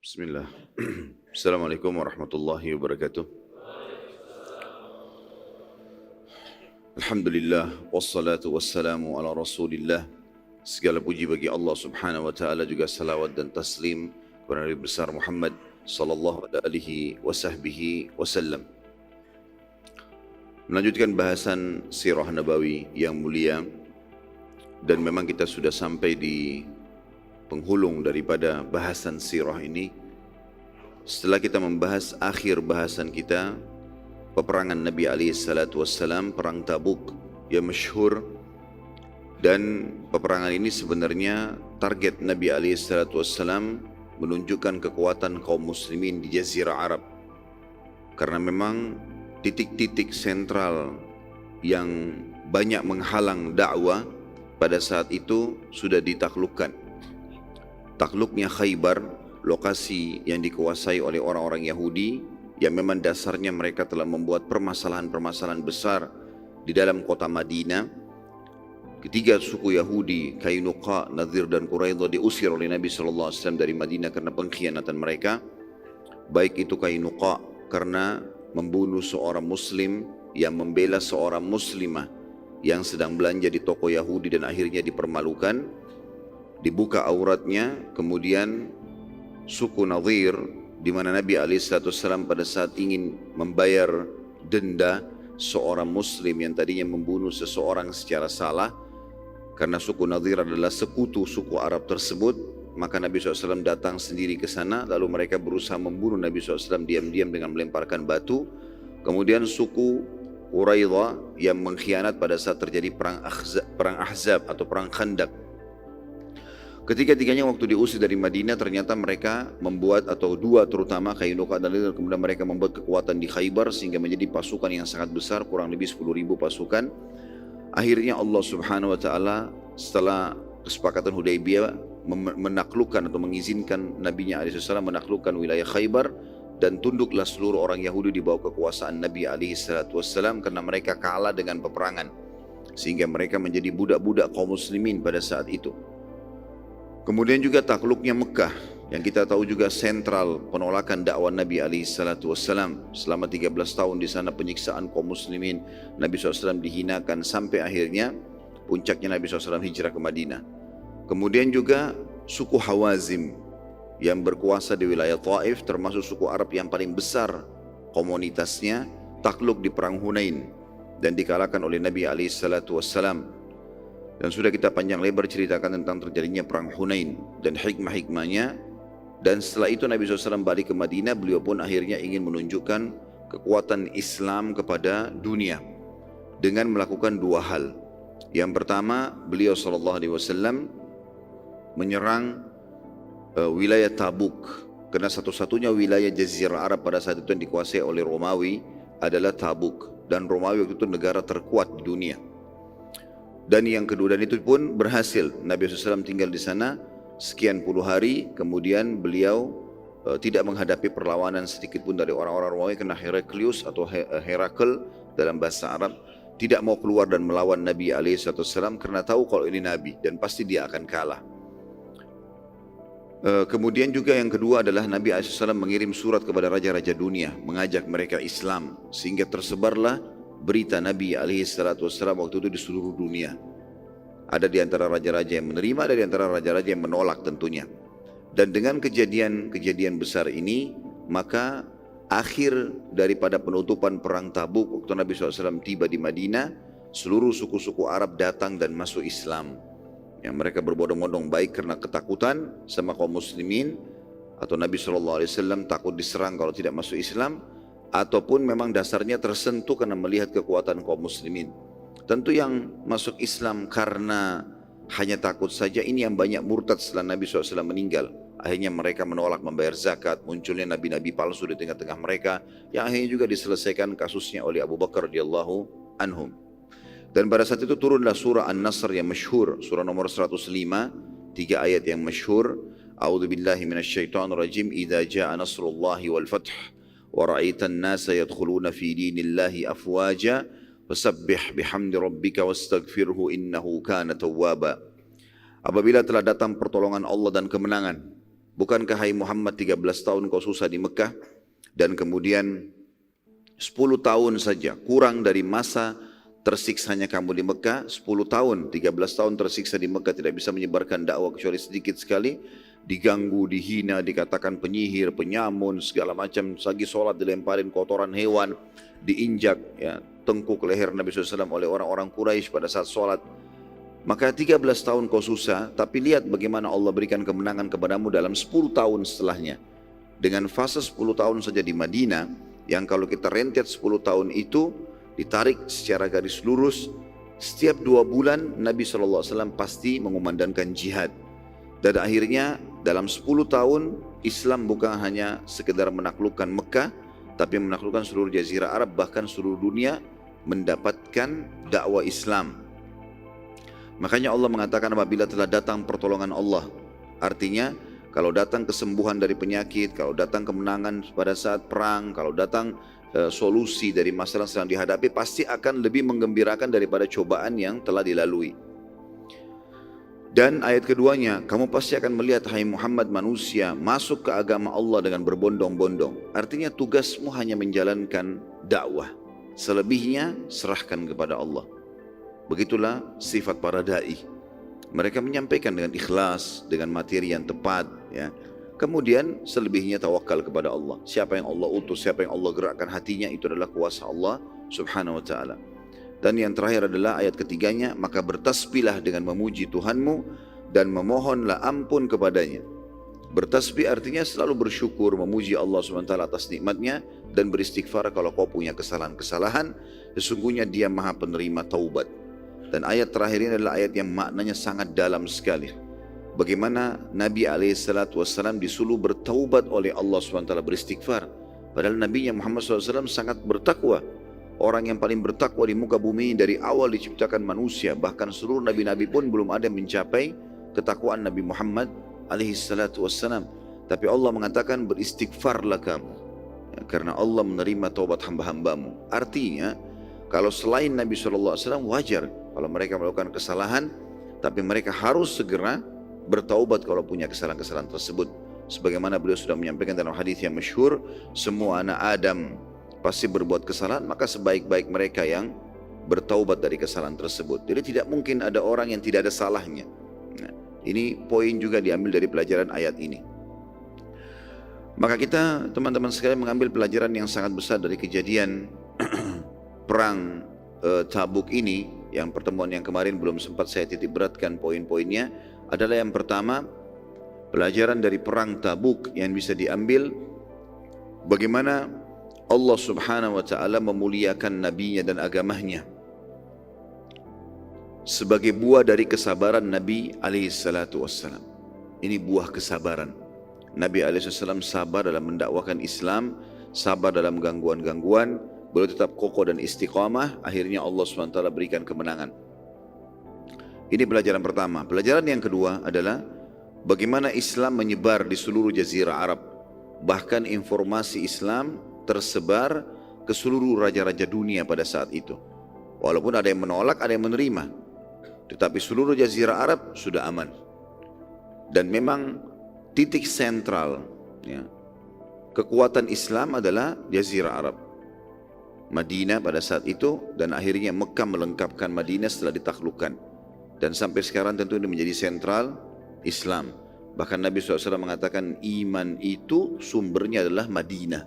Bismillah. Assalamualaikum warahmatullahi wabarakatuh. Alhamdulillah, wassalatu wassalamu ala rasulillah. Segala puji bagi Allah subhanahu wa ta'ala, juga salawat dan taslim kepada Nabi besar Muhammad sallallahu alaihi wasallam. Melanjutkan bahasan sirah nabawi yang mulia, dan memang kita sudah sampai di penghulung daripada bahasan sirah ini. Setelah kita membahas akhir bahasan kita, peperangan Nabi SAW, perang Tabuk yang masyhur, dan peperangan ini sebenarnya target Nabi SAW menunjukkan kekuatan kaum muslimin di Jazirah Arab, karena memang titik-titik sentral yang banyak menghalang dakwah pada saat itu sudah ditaklukkan. Takluknya Khaybar, lokasi yang dikuasai oleh orang-orang Yahudi yang memang dasarnya mereka telah membuat permasalahan-permasalahan besar di dalam kota Madinah. Ketiga suku Yahudi, Qainuqa, Nadhir dan Quraidah, diusir oleh Nabi SAW dari Madinah karena pengkhianatan mereka. Baik itu Qainuqa karena membunuh seorang muslim yang membela seorang muslimah yang sedang belanja di toko Yahudi dan akhirnya dipermalukan, dibuka auratnya. Kemudian suku Nadhir, di mana Nabi SAW pada saat ingin membayar denda seorang muslim yang tadinya membunuh seseorang secara salah, karena suku Nadhir adalah sekutu suku Arab tersebut, maka Nabi SAW datang sendiri ke sana, lalu mereka berusaha membunuh Nabi SAW diam-diam dengan melemparkan batu. Kemudian suku Quraidah yang mengkhianat pada saat terjadi perang Ahzab atau perang Khandaq. Ketiga-tiganya waktu diusir dari Madinah, ternyata mereka membuat, atau dua terutama Qainuqa dan Nadhir, kemudian mereka membuat kekuatan di Khaybar sehingga menjadi pasukan yang sangat besar, kurang lebih 10.000 pasukan. Akhirnya Allah Subhanahu wa taala setelah kesepakatan Hudaybiyah menaklukkan atau mengizinkan Nabi-Nya SAW menaklukkan wilayah Khaybar, dan tunduklah seluruh orang Yahudi di bawah kekuasaan Nabi SAW karena mereka kalah dengan peperangan, sehingga mereka menjadi budak-budak kaum muslimin pada saat itu. Kemudian juga takluknya Mekah, yang kita tahu juga sentral penolakan dakwah Nabi SAW. Selama 13 tahun di sana penyiksaan kaum muslimin, Nabi SAW dihinakan sampai akhirnya puncaknya Nabi SAW hijrah ke Madinah. Kemudian juga suku Hawazim yang berkuasa di wilayah Taif, termasuk suku Arab yang paling besar komunitasnya, takluk di perang Hunain dan dikalahkan oleh Nabi SAW. Dan sudah kita panjang lebar ceritakan tentang terjadinya perang Hunain dan hikmah-hikmahnya. Dan setelah itu Nabi SAW balik ke Madinah, beliau pun akhirnya ingin menunjukkan kekuatan Islam kepada dunia dengan melakukan dua hal. Yang pertama, beliau SAW menyerang wilayah Tabuk, karena satu-satunya wilayah Jazirah Arab pada saat itu yang dikuasai oleh Romawi adalah Tabuk, dan Romawi waktu itu negara terkuat di dunia. Dan yang kedua, dan itu pun berhasil. Nabi SAW tinggal di sana sekian puluh hari, kemudian beliau tidak menghadapi perlawanan sedikit pun dari orang-orang Romawi, karena Heraklius atau Herakl dalam bahasa Arab tidak mau keluar dan melawan Nabi SAW karena tahu kalau ini Nabi dan pasti dia akan kalah. Kemudian juga yang kedua adalah Nabi SAW mengirim surat kepada raja-raja dunia mengajak mereka Islam, sehingga tersebarlah berita Nabi SAW waktu itu di seluruh dunia. Ada di antara raja-raja yang menerima, ada di antara raja-raja yang menolak tentunya. Dan dengan kejadian besar ini, maka akhir daripada penutupan perang Tabuk, waktu Nabi SAW tiba di Madinah, seluruh suku-suku Arab datang dan masuk Islam. Yang mereka berbondong-bondong, baik karena ketakutan sama kaum muslimin, atau Nabi SAW takut diserang kalau tidak masuk Islam, ataupun memang dasarnya tersentuh karena melihat kekuatan kaum muslimin. Tentu yang masuk Islam karena hanya takut saja, ini yang banyak murtad setelah Nabi SAW meninggal. Akhirnya mereka menolak membayar zakat, munculnya nabi-nabi palsu di tengah-tengah mereka, yang akhirnya juga diselesaikan kasusnya oleh Abu Bakar radhiyallahu anhum. Dan pada saat itu turunlah surah An-Nasr yang masyhur, surah nomor 105, 3 ayat yang masyhur. A'udzubillahi minasyaitonirrajim. Idza jaa nasrullahi wal fath wa ra'aitan nasa yadkhuluna fi dinillahi afwaja fasabbih bihamdi rabbika wastaghfirhu innahu kana tawwaba. Apabila telah datang pertolongan Allah dan kemenangan, bukankah hai Muhammad 13 tahun kau susah di Mekah dan kemudian 10 tahun saja kurang dari masa tersiksanya kamu di Mekah, 10 tahun, 13 tahun tersiksa di Mekah tidak bisa menyebarkan dakwah kecuali sedikit sekali, diganggu, dihina, dikatakan penyihir, penyamun, segala macam, lagi sholat dilemparin kotoran hewan, diinjak ya, tengkuk leher Nabi SAW oleh orang-orang Quraisy pada saat sholat. Maka 13 tahun kau susah, tapi lihat bagaimana Allah berikan kemenangan kepadamu dalam 10 tahun setelahnya. Dengan fase 10 tahun saja di Madinah, yang kalau kita rentet 10 tahun itu, ditarik secara garis lurus, setiap 2 bulan Nabi SAW pasti mengumandangkan jihad. Dan akhirnya dalam 10 tahun, Islam bukan hanya sekedar menaklukkan Mekah, tapi menaklukkan seluruh jazirah Arab, bahkan seluruh dunia mendapatkan dakwah Islam. Makanya Allah mengatakan apabila telah datang pertolongan Allah, artinya kalau datang kesembuhan dari penyakit, kalau datang kemenangan pada saat perang, kalau datang solusi dari masalah yang sedang dihadapi, pasti akan lebih menggembirakan daripada cobaan yang telah dilalui. Dan ayat keduanya, kamu pasti akan melihat hai Muhammad manusia masuk ke agama Allah dengan berbondong-bondong. Artinya tugasmu hanya menjalankan dakwah, selebihnya serahkan kepada Allah. Begitulah sifat para da'i. Mereka menyampaikan dengan ikhlas, dengan materi yang tepat, ya. Kemudian selebihnya tawakal kepada Allah. Siapa yang Allah utus, siapa yang Allah gerakkan hatinya, itu adalah kuasa Allah Subhanahu wa taala. Dan yang terakhir adalah ayat ketiganya, maka bertasbihlah dengan memuji Tuhanmu dan memohonlah ampun kepadanya. Bertasbih artinya selalu bersyukur, memuji Allah Subhanahu wa taala atas nikmatnya dan beristighfar kalau kau punya kesalahan-kesalahan. Sesungguhnya Dia Maha penerima taubat. Dan ayat terakhir ini adalah ayat yang maknanya sangat dalam sekali. Bagaimana Nabi SAW disuruh bertaubat oleh Allah SWT, beristighfar. Padahal Nabi Muhammad SAW sangat bertakwa. Orang yang paling bertakwa di muka bumi dari awal diciptakan manusia. Bahkan seluruh Nabi-Nabi pun belum ada mencapai ketakwaan Nabi Muhammad SAW. Tapi Allah mengatakan beristighfarlah kamu. Ya, karena Allah menerima taubat hamba-hambamu. Artinya, kalau selain Nabi SAW wajar kalau mereka melakukan kesalahan, tapi mereka harus segera bertaubat kalau punya kesalahan-kesalahan tersebut. Sebagaimana beliau sudah menyampaikan dalam hadis yang masyhur, semua anak Adam pasti berbuat kesalahan, maka sebaik-baik mereka yang bertaubat dari kesalahan tersebut. Jadi tidak mungkin ada orang yang tidak ada salahnya. Nah, ini poin juga diambil dari pelajaran ayat ini. Maka kita teman-teman sekalian mengambil pelajaran yang sangat besar dari kejadian perang Tabuk ini. Yang pertemuan yang kemarin belum sempat saya titik beratkan poin-poinnya, adalah yang pertama, pelajaran dari perang Tabuk yang bisa diambil, bagaimana Allah Subhanahu wa taala memuliakan nabinya dan agamanya sebagai buah dari kesabaran Nabi alaihi salatu wassalam. Ini buah kesabaran. Nabi alaihi wasallam sabar dalam mendakwakan Islam, sabar dalam gangguan-gangguan, beliau tetap kokoh dan istiqamah, akhirnya Allah SWT berikan kemenangan. Ini pelajaran pertama. Pelajaran yang kedua adalah bagaimana Islam menyebar di seluruh jazirah Arab. Bahkan informasi Islam tersebar ke seluruh raja-raja dunia pada saat itu. Walaupun ada yang menolak, ada yang menerima, tetapi seluruh jazirah Arab sudah aman. Dan memang titik sentral, ya, kekuatan Islam adalah jazirah Arab, Madinah pada saat itu, dan akhirnya Mekah melengkapkan Madinah setelah ditaklukkan. Dan sampai sekarang tentu ini menjadi sentral Islam. Bahkan Nabi SAW mengatakan iman itu sumbernya adalah Madinah.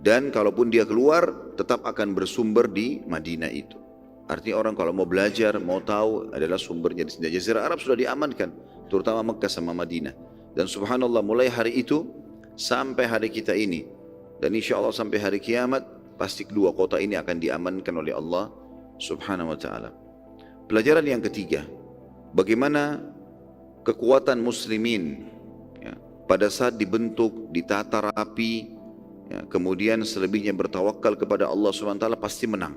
Dan kalaupun dia keluar, tetap akan bersumber di Madinah itu. Artinya orang kalau mau belajar, mau tahu, adalah sumbernya di sini. Jazirah Arab sudah diamankan, terutama Mekah sama Madinah. Dan subhanallah, mulai hari itu sampai hari kita ini, dan insya Allah sampai hari kiamat, pasti kedua kota ini akan diamankan oleh Allah Subhanahu wa taala. Pelajaran yang ketiga, bagaimana kekuatan muslimin, ya, pada saat dibentuk, ditata rapi, ya, kemudian selebihnya bertawakal kepada Allah Subhanahu wa taala, pasti menang.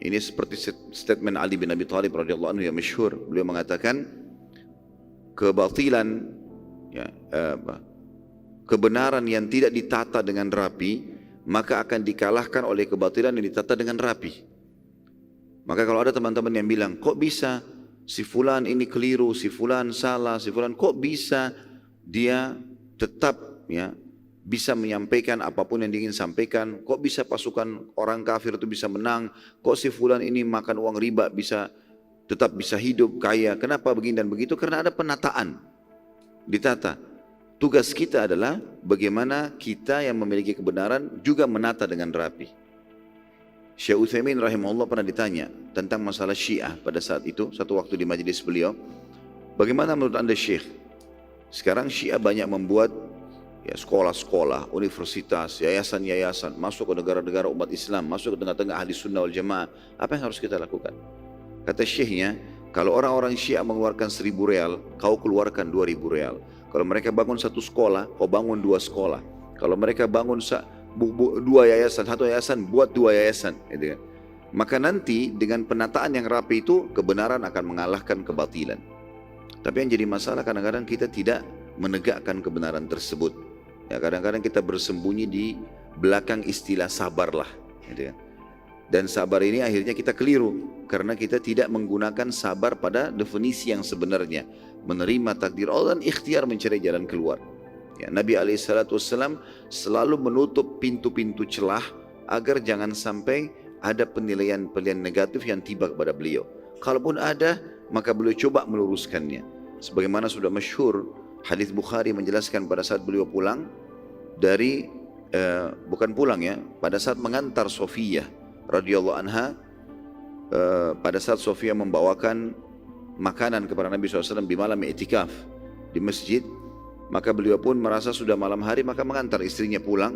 Ini seperti statement Ali bin Abi Thalib radhiyallahu anhu yang masyhur. Beliau mengatakan kebatilan, ya, kebenaran yang tidak ditata dengan rapi, maka akan dikalahkan oleh kebatilan yang ditata dengan rapi. Maka kalau ada teman-teman yang bilang, kok bisa si fulan ini keliru, si fulan salah, si fulan kok bisa dia tetap ya bisa menyampaikan apapun yang diingin sampaikan. Kok bisa pasukan orang kafir itu bisa menang? Kok si fulan ini makan uang riba bisa tetap bisa hidup kaya? Kenapa begini dan begitu? Karena ada penataan, ditata. Tugas kita adalah bagaimana kita yang memiliki kebenaran juga menata dengan rapi. Syekh Utsaimin rahimahullah pernah ditanya tentang masalah Syiah pada saat itu, satu waktu di majelis beliau. Bagaimana menurut anda Syekh? Sekarang Syiah banyak membuat ya, sekolah-sekolah, universitas, yayasan-yayasan, masuk ke negara-negara umat Islam, masuk ke tengah-tengah ahli sunnah wal jamaah. Apa yang harus kita lakukan? Kata syekhnya, kalau orang-orang Syiah mengeluarkan 1.000 real, kau keluarkan 2.000 real. Kalau mereka bangun satu sekolah, kau bangun 2 sekolah. Kalau mereka bangun 2 yayasan, 1 yayasan, buat 2 yayasan. Gitu kan. Maka nanti dengan penataan yang rapi itu, kebenaran akan mengalahkan kebatilan. Tapi yang jadi masalah kadang-kadang kita tidak menegakkan kebenaran tersebut. Ya, kadang-kadang kita bersembunyi di belakang istilah sabarlah. Gitu kan. Dan sabar ini akhirnya kita keliru karena kita tidak menggunakan sabar pada definisi yang sebenarnya, menerima takdir Allah dan ikhtiar mencari jalan keluar. Ya, Nabi SAW selalu menutup pintu-pintu celah agar jangan sampai ada penilaian-penilaian negatif yang tiba kepada beliau. Kalaupun ada, maka beliau coba meluruskannya. Sebagaimana sudah masyhur hadis Bukhari menjelaskan pada saat beliau pulang dari bukan pulang ya, pada saat mengantar Sofiyah radhiyallahu anha, pada saat Sofiyah membawakan makanan kepada Nabi SAW di malam i'tikaf di masjid, maka beliau pun merasa sudah malam hari maka mengantar istrinya pulang.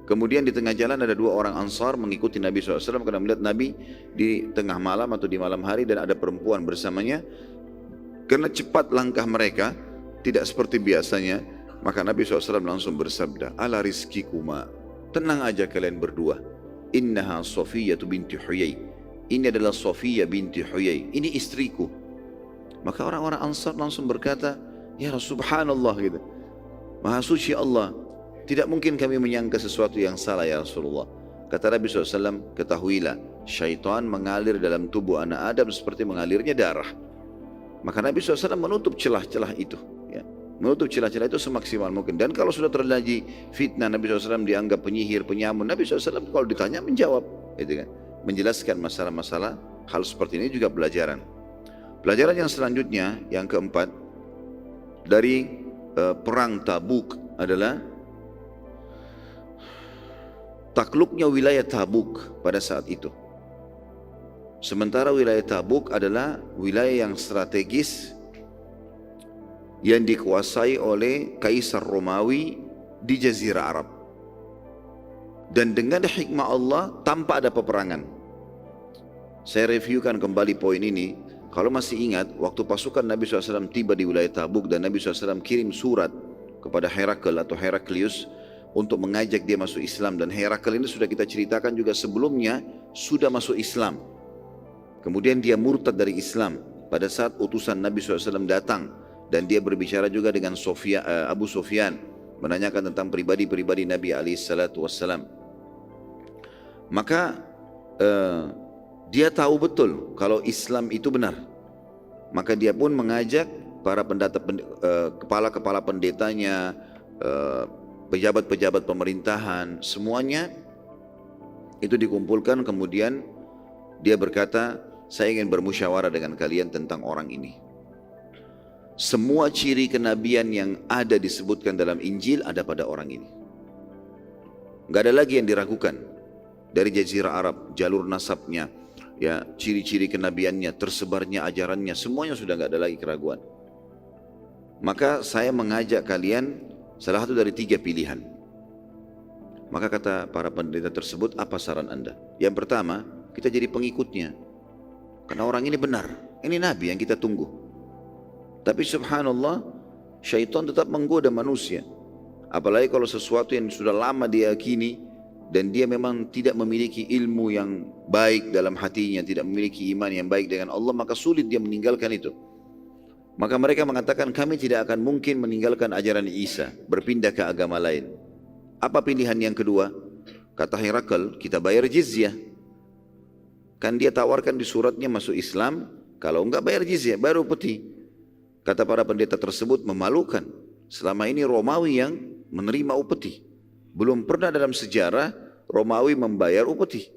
Kemudian di tengah jalan ada 2 orang Ansar mengikuti Nabi SAW karena melihat Nabi di tengah malam atau di malam hari dan ada perempuan bersamanya. Karena cepat langkah mereka tidak seperti biasanya, maka Nabi SAW langsung bersabda, ala rizkikuma, tenang aja kalian berdua. Innaha Sofiyah binti Huyai. Ini adalah Sofiyah binti Huyai. Ini istriku. Maka orang-orang Ansar langsung berkata, ya Subhanallah gitu. Maha suci Allah. Tidak mungkin kami menyangka sesuatu yang salah ya Rasulullah. Kata Nabi SAW, ketahuilah, syaitan mengalir dalam tubuh anak Adam seperti mengalirnya darah. Maka Nabi SAW menutup celah-celah itu. Ya. Menutup celah-celah itu semaksimal mungkin. Dan kalau sudah terjadi fitnah, Nabi SAW dianggap penyihir, penyamun, Nabi SAW kalau ditanya menjawab, gitu kan? Menjelaskan masalah-masalah hal seperti ini juga pelajaran. Pelajaran yang selanjutnya, yang keempat, dari perang Tabuk adalah takluknya wilayah Tabuk pada saat itu. Sementara wilayah Tabuk adalah wilayah yang strategis yang dikuasai oleh Kaisar Romawi di Jazirah Arab. Dan dengan hikmah Allah tanpa ada peperangan. Saya reviewkan kembali poin ini. Kalau masih ingat, waktu pasukan Nabi SAW tiba di wilayah Tabuk dan Nabi SAW kirim surat kepada Herakl atau Heraklius untuk mengajak dia masuk Islam. Dan Herakl ini sudah kita ceritakan juga sebelumnya sudah masuk Islam. Kemudian dia murtad dari Islam pada saat utusan Nabi SAW datang. Dan dia berbicara juga dengan Abu Sufyan, menanyakan tentang pribadi-pribadi Nabi SAW. Maka dia tahu betul kalau Islam itu benar. Maka dia pun mengajak para kepala-kepala pendetanya, pejabat-pejabat pemerintahan, semuanya itu dikumpulkan. Kemudian dia berkata, saya ingin bermusyawarah dengan kalian tentang orang ini. Semua ciri kenabian yang ada disebutkan dalam Injil ada pada orang ini. Gak ada lagi yang diragukan. Dari Jazirah Arab, jalur nasabnya, ya, ciri-ciri kenabiannya, tersebarnya ajarannya, semuanya sudah gak ada lagi keraguan. Maka saya mengajak kalian salah satu dari 3 pilihan. Maka kata para pendeta tersebut, apa saran anda? Yang pertama, kita jadi pengikutnya. Karena orang ini benar, ini Nabi yang kita tunggu. Tapi subhanallah, syaitan tetap menggoda manusia. Apalagi kalau sesuatu yang sudah lama diyakini dan dia memang tidak memiliki ilmu yang baik dalam hatinya, tidak memiliki iman yang baik dengan Allah, maka sulit dia meninggalkan itu. Maka mereka mengatakan, kami tidak akan mungkin meninggalkan ajaran Isa, berpindah ke agama lain. Apa pilihan yang kedua? Kata Herakl, kita bayar jizyah. Kan dia tawarkan di suratnya masuk Islam, kalau enggak bayar jizyah, baru peti. Kata para pendeta tersebut memalukan. Selama ini Romawi yang menerima upeti. Belum pernah dalam sejarah Romawi membayar upeti.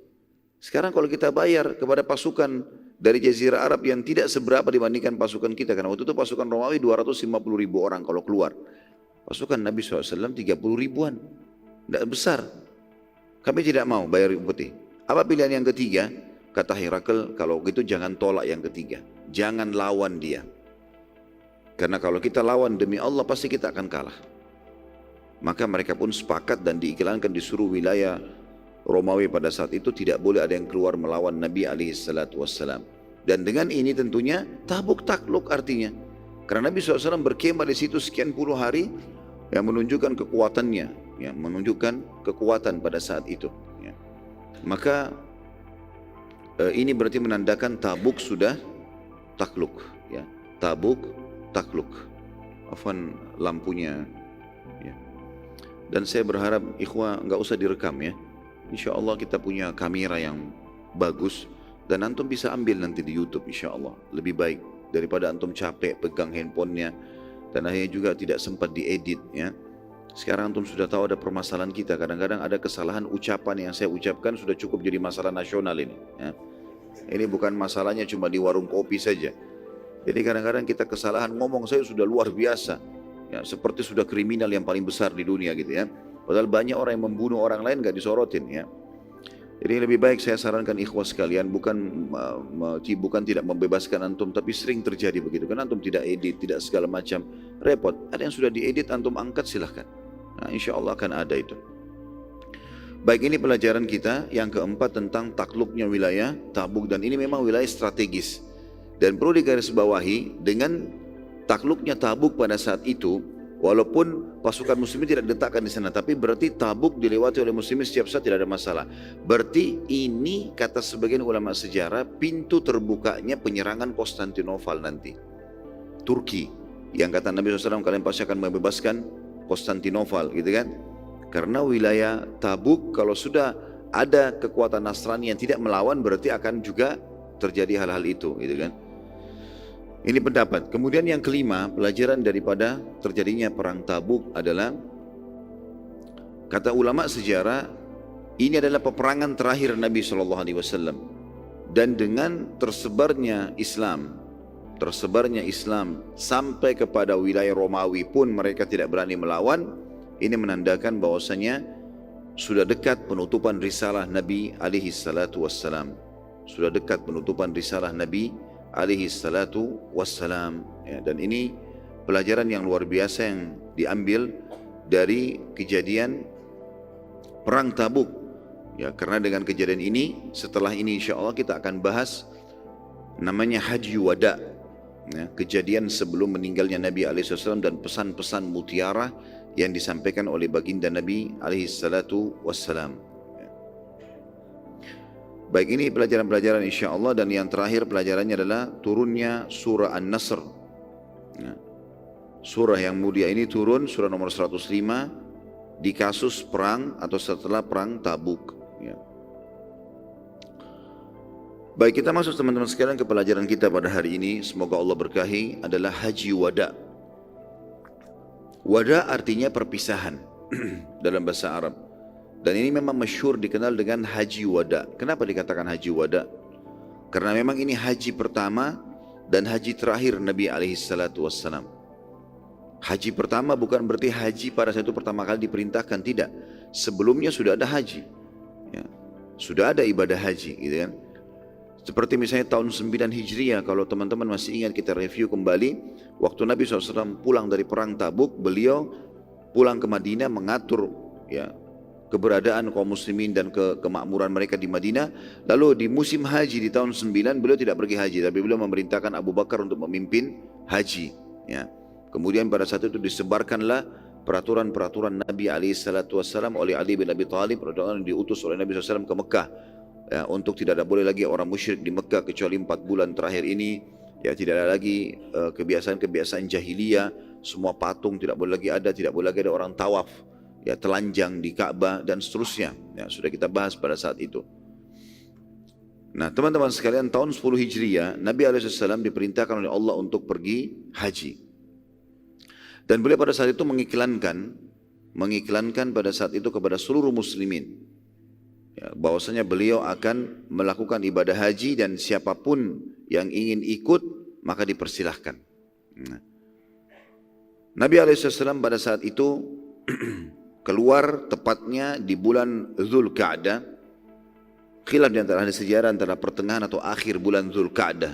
Sekarang kalau kita bayar kepada pasukan dari Jazirah Arab yang tidak seberapa dibandingkan pasukan kita. Karena waktu itu pasukan Romawi 250 ribu orang kalau keluar. Pasukan Nabi SAW 30 ribuan. Tidak besar. Kami tidak mau bayar upeti. Apa pilihan yang ketiga? Kata Herakl, kalau gitu jangan tolak yang ketiga. Jangan lawan dia. Karena kalau kita lawan demi Allah pasti kita akan kalah. Maka mereka pun sepakat dan diiklankan di seluruh wilayah Romawi pada saat itu tidak boleh ada yang keluar melawan Nabi SAW. Dan dengan ini tentunya Tabuk takluk artinya. Karena Nabi SAW berkemah di situ sekian puluh hari yang menunjukkan kekuatannya, yang menunjukkan kekuatan pada saat itu. Ya. Maka ini berarti menandakan Tabuk sudah takluk. Ya. Tabuk takluk. Afwan lampunya. Ya. Dan saya berharap ikhwah nggak usah direkam ya. Insya Allah kita punya kamera yang bagus dan antum bisa ambil nanti di YouTube insya Allah. Lebih baik daripada antum capek pegang handphonenya dan akhirnya juga tidak sempat diedit ya. Sekarang antum sudah tahu ada permasalahan kita. Kadang-kadang ada kesalahan ucapan yang saya ucapkan sudah cukup jadi masalah nasional ini. Ya. Ini bukan masalahnya cuma di warung kopi saja. Jadi kadang-kadang kita kesalahan ngomong saya sudah luar biasa. Ya, seperti sudah kriminal yang paling besar di dunia gitu ya. Padahal banyak orang yang membunuh orang lain gak disorotin ya. Jadi lebih baik saya sarankan ikhwah sekalian bukan tidak membebaskan antum tapi sering terjadi begitu. Karena antum tidak edit, tidak segala macam repot. Ada yang sudah diedit antum angkat silahkan. Nah, insya Allah akan ada itu. Baik, ini pelajaran kita yang keempat tentang takluknya wilayah Tabuk dan ini memang wilayah strategis. Dan perlu digarisbawahi dengan takluknya Tabuk pada saat itu, walaupun pasukan muslimin tidak diletakkan di sana, tapi berarti Tabuk dilewati oleh muslimin setiap saat tidak ada masalah. Berarti ini kata sebagian ulama sejarah pintu terbukanya penyerangan Konstantinopel nanti. Turki yang kata Nabi SAW kalian pasti akan membebaskan Konstantinopel gitu kan. Karena wilayah Tabuk kalau sudah ada kekuatan Nasrani yang tidak melawan berarti akan juga terjadi hal-hal itu gitu kan. Ini pendapat. Kemudian yang kelima, pelajaran daripada terjadinya perang Tabuk adalah kata ulama sejarah ini adalah peperangan terakhir Nabi SAW dan dengan tersebarnya Islam sampai kepada wilayah Romawi pun mereka tidak berani melawan. Ini menandakan bahwasanya sudah dekat penutupan risalah Nabi alaihi salatu wassalam. Sudah dekat penutupan risalah Nabi alaihi salatu wassalam ya, dan ini pelajaran yang luar biasa yang diambil dari kejadian perang Tabuk ya, karena dengan kejadian ini setelah ini insya Allah kita akan bahas namanya Haji Wada ya, kejadian sebelum meninggalnya Nabi alaihi wasallam dan pesan-pesan mutiara yang disampaikan oleh baginda Nabi alaihi salatu wassalam. Baik, ini pelajaran-pelajaran insya Allah dan yang terakhir pelajarannya adalah turunnya surah An-Nasr. Ya. Surah yang mulia ini turun, surah nomor 105 di kasus perang atau setelah perang Tabuk. Ya. Baik, kita masuk teman-teman sekalian ke pelajaran kita pada hari ini. Semoga Allah berkahi adalah Haji Wada. Wada artinya perpisahan dalam bahasa Arab. Dan ini memang masyhur dikenal dengan Haji Wada. Kenapa dikatakan Haji Wada? Karena memang ini haji pertama dan haji terakhir Nabi alaihi salatu wassalam. Haji pertama bukan berarti haji pada saat itu pertama kali diperintahkan, tidak. Sebelumnya sudah ada haji. Ya. Sudah ada ibadah haji gitu kan. Seperti misalnya tahun 9 Hijriah, kalau teman-teman masih ingat kita review kembali, waktu Nabi SAW pulang dari perang Tabuk, beliau pulang ke Madinah mengatur ya keberadaan kaum muslimin dan kemakmuran mereka di Madinah. Lalu di musim haji di tahun 9 beliau tidak pergi haji, tapi beliau memerintahkan Abu Bakar untuk memimpin haji ya. Kemudian pada saat itu disebarkanlah peraturan-peraturan Nabi SAW oleh Ali bin Abi Thalib, peraturan yang diutus oleh Nabi SAW ke Mekah ya, untuk tidak ada boleh lagi orang musyrik di Mekah kecuali 4 bulan terakhir ini ya, tidak ada lagi kebiasaan-kebiasaan jahiliyah, semua patung tidak boleh lagi ada, tidak boleh lagi ada orang tawaf ya, telanjang di Ka'bah dan seterusnya ya, sudah kita bahas pada saat itu. Nah teman-teman sekalian, tahun 10 Hijriah Nabi SAW diperintahkan oleh Allah untuk pergi haji. Dan beliau pada saat itu mengiklankan pada saat itu kepada seluruh muslimin, ya, bahwasanya beliau akan melakukan ibadah haji dan siapapun yang ingin ikut maka dipersilahkan. Nah, Nabi SAW pada saat itu keluar tepatnya di bulan Dzulqa'dah. Khilaf di antara ahli sejarah antara pertengahan atau akhir bulan Dzulqa'dah.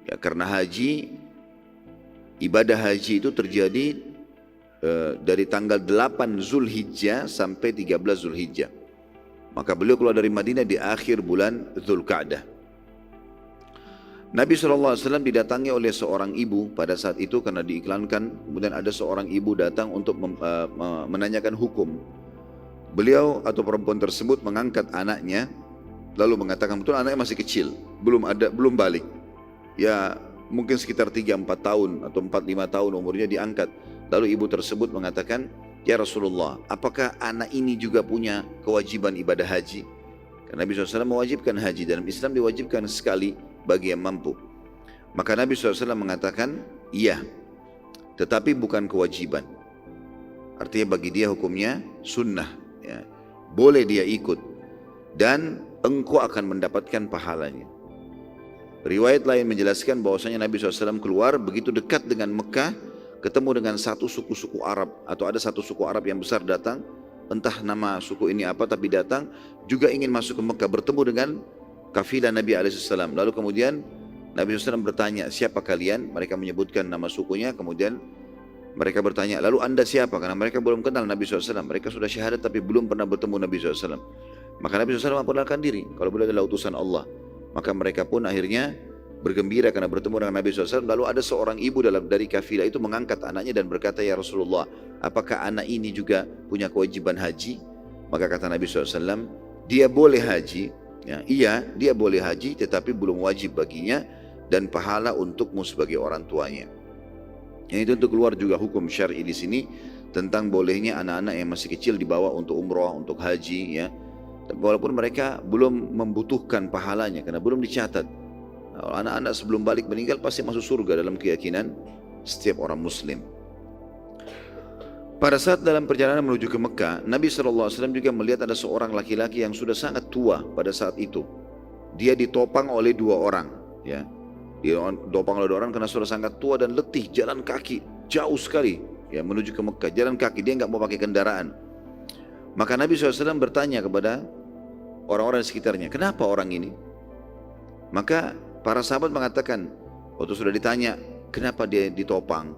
Ya, karena ibadah haji itu terjadi dari tanggal 8 Zulhijjah sampai 13 Zulhijjah. Maka beliau keluar dari Madinah di akhir bulan Dzulqa'dah. Nabi SAW didatangi oleh seorang ibu pada saat itu karena diiklankan. Kemudian ada seorang ibu datang untuk menanyakan hukum. Beliau atau perempuan tersebut mengangkat anaknya, lalu mengatakan, betul anaknya masih kecil, belum balik. Ya mungkin sekitar 3-4 tahun atau 4-5 tahun umurnya diangkat. Lalu ibu tersebut mengatakan, ya Rasulullah, apakah anak ini juga punya kewajiban ibadah haji? Karena Nabi SAW mewajibkan haji, dalam Islam diwajibkan sekali bagi yang mampu. Maka Nabi SAW mengatakan, iya, tetapi bukan kewajiban. Artinya bagi dia hukumnya sunnah, ya. Boleh dia ikut dan engkau akan mendapatkan pahalanya. Riwayat lain menjelaskan bahwasanya Nabi SAW keluar begitu dekat dengan Mekah, ketemu dengan satu suku-suku Arab, atau ada satu suku Arab yang besar datang, entah nama suku ini apa, tapi datang juga ingin masuk ke Mekah, bertemu dengan kafilah Nabi SAW. Lalu kemudian Nabi SAW bertanya, siapa kalian? Mereka menyebutkan nama sukunya. Kemudian mereka bertanya, lalu anda siapa? Karena mereka belum kenal Nabi SAW. Mereka sudah syahadat tapi belum pernah bertemu Nabi SAW. Maka Nabi SAW memperkenalkan diri, kalau beliau adalah utusan Allah. Maka mereka pun akhirnya bergembira karena bertemu dengan Nabi SAW. Lalu ada seorang ibu dari kafilah itu mengangkat anaknya dan berkata, ya Rasulullah, apakah anak ini juga punya kewajiban haji? Maka kata Nabi SAW, dia boleh haji. Ya, iya, dia boleh haji, tetapi belum wajib baginya dan pahala untukmu sebagai orang tuanya. Yang itu untuk keluar juga hukum syar'i di sini tentang bolehnya anak-anak yang masih kecil dibawa untuk umroh, untuk haji, ya. Walaupun mereka belum membutuhkan pahalanya karena belum dicatat. Anak-anak sebelum balik meninggal pasti masuk surga dalam keyakinan setiap orang Muslim. Pada saat dalam perjalanan menuju ke Mekah, Nabi SAW juga melihat ada seorang laki-laki yang sudah sangat tua pada saat itu. Dia ditopang oleh 2 orang, ya. Dia ditopang oleh 2 orang karena sudah sangat tua dan letih, jalan kaki jauh sekali, ya, menuju ke Mekah. Jalan kaki, dia nggak mau pakai kendaraan. Maka Nabi SAW bertanya kepada orang-orang di sekitarnya, kenapa orang ini? Maka para sahabat mengatakan, waktu sudah ditanya, kenapa dia ditopang?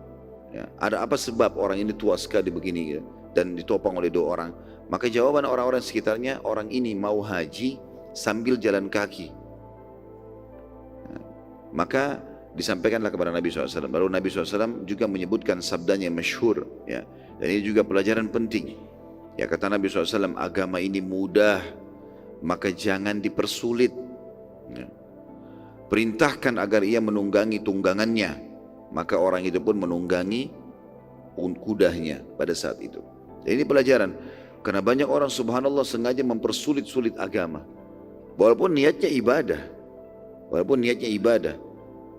Ya, ada apa sebab orang ini tua sekali begini, ya, dan ditopang oleh 2 orang? Maka jawaban orang-orang sekitarnya, orang ini mau haji sambil jalan kaki. Ya, maka disampaikanlah kepada Nabi SAW. Lalu Nabi SAW juga menyebutkan sabdanya yang masyhur, ya, dan ini juga pelajaran penting. Ya, kata Nabi SAW, agama ini mudah, maka jangan dipersulit. Ya. Perintahkan agar ia menunggangi tunggangannya, maka orang itu pun menunggangi kudanya pada saat itu. Dan ini pelajaran, karena banyak orang subhanallah sengaja mempersulit-sulit agama, walaupun niatnya ibadah.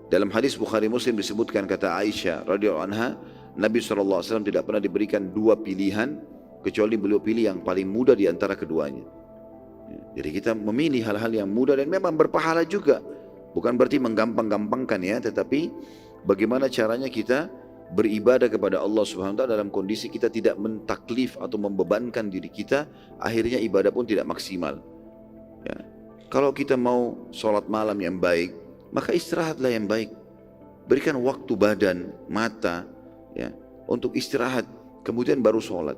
Dalam hadis Bukhari Muslim disebutkan, kata Aisyah radhiyallahu anha, Nabi SAW tidak pernah diberikan 2 pilihan kecuali beliau pilih yang paling mudah di antara keduanya. Jadi kita memilih hal-hal yang mudah dan memang berpahala juga. Bukan berarti menggampang-gampangkan, ya, tetapi bagaimana caranya kita beribadah kepada Allah Subhanahu wa taala dalam kondisi kita tidak mentaklif atau membebankan diri kita, akhirnya ibadah pun tidak maksimal. Ya. Kalau kita mau sholat malam yang baik, maka istirahatlah yang baik. Berikan waktu badan, mata, ya, untuk istirahat, kemudian baru sholat.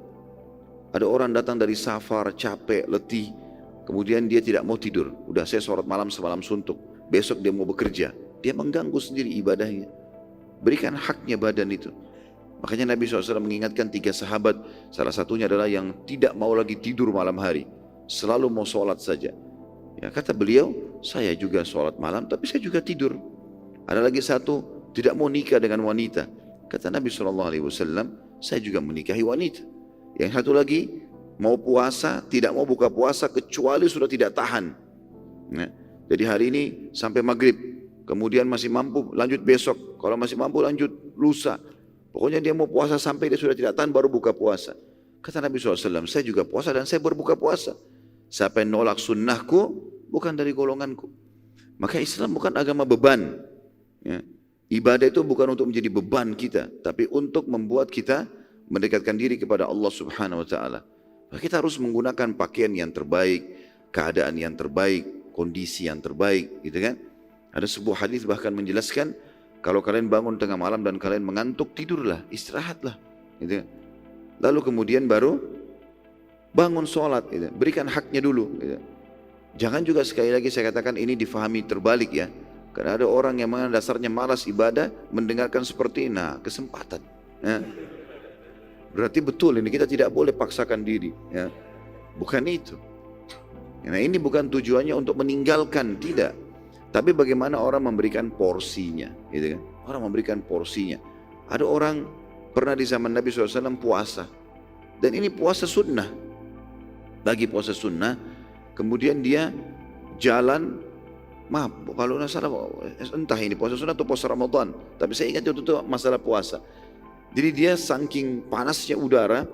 Ada orang datang dari safar, capek, letih, kemudian dia tidak mau tidur. Udah, saya sholat malam semalam suntuk, besok dia mau bekerja, dia mengganggu sendiri ibadahnya. Berikan haknya badan itu. Makanya Nabi SAW mengingatkan 3 sahabat, salah satunya adalah yang tidak mau lagi tidur malam hari, selalu mau sholat saja. Ya, kata beliau, saya juga sholat malam tapi saya juga tidur. Ada lagi satu, tidak mau nikah dengan wanita. Kata Nabi SAW, saya juga menikahi wanita. Yang satu lagi, mau puasa, tidak mau buka puasa kecuali sudah tidak tahan. Nah, jadi hari ini sampai maghrib, kemudian masih mampu lanjut besok, kalau masih mampu lanjut lusa. Pokoknya dia mau puasa sampai dia sudah tidak tahan baru buka puasa. Kata Nabi SAW, saya juga puasa dan saya berbuka puasa. Siapa yang nolak sunnahku, bukan dari golonganku. Maka Islam bukan agama beban. Ya. Ibadah itu bukan untuk menjadi beban kita, tapi untuk membuat kita mendekatkan diri kepada Allah Subhanahu Wa Taala. Kita harus menggunakan pakaian yang terbaik, keadaan yang terbaik, kondisi yang terbaik, gitu kan? Ada sebuah hadis bahkan menjelaskan, kalau kalian bangun tengah malam dan kalian mengantuk, tidurlah, istirahatlah, gitu kan? Lalu kemudian baru bangun sholat, gitu. Berikan haknya dulu. Gitu. Jangan juga sekali lagi saya katakan ini difahami terbalik ya. Karena ada orang yang memang dasarnya malas ibadah, mendengarkan seperti ini, nah kesempatan. Ya. Berarti betul ini kita tidak boleh paksakan diri. Ya. Bukan itu. Nah ini bukan tujuannya untuk meninggalkan, tidak. Tapi bagaimana orang memberikan porsinya, gitu kan? Orang memberikan porsinya. Ada orang pernah di zaman Nabi SAW puasa, dan ini puasa sunnah. Lagi puasa sunnah, kemudian dia jalan, maaf kalau nggak salah, entah ini puasa sunnah atau puasa Ramadan, tapi saya ingat itu masalah puasa. Jadi dia saking panasnya udara,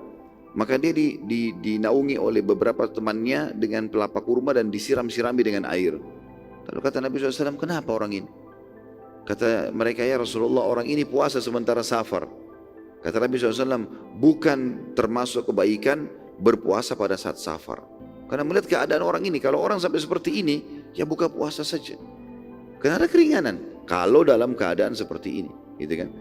maka dia dinaungi oleh beberapa temannya dengan pelapa kurma dan disiram-sirami dengan air. Lalu kata Nabi SAW, kenapa orang ini? Kata mereka, ya Rasulullah, orang ini puasa sementara safar. Kata Nabi SAW, bukan termasuk kebaikan berpuasa pada saat safar. Karena melihat keadaan orang ini, kalau orang sampai seperti ini, ya buka puasa saja. Karena ada keringanan, kalau dalam keadaan seperti ini, gitu kan?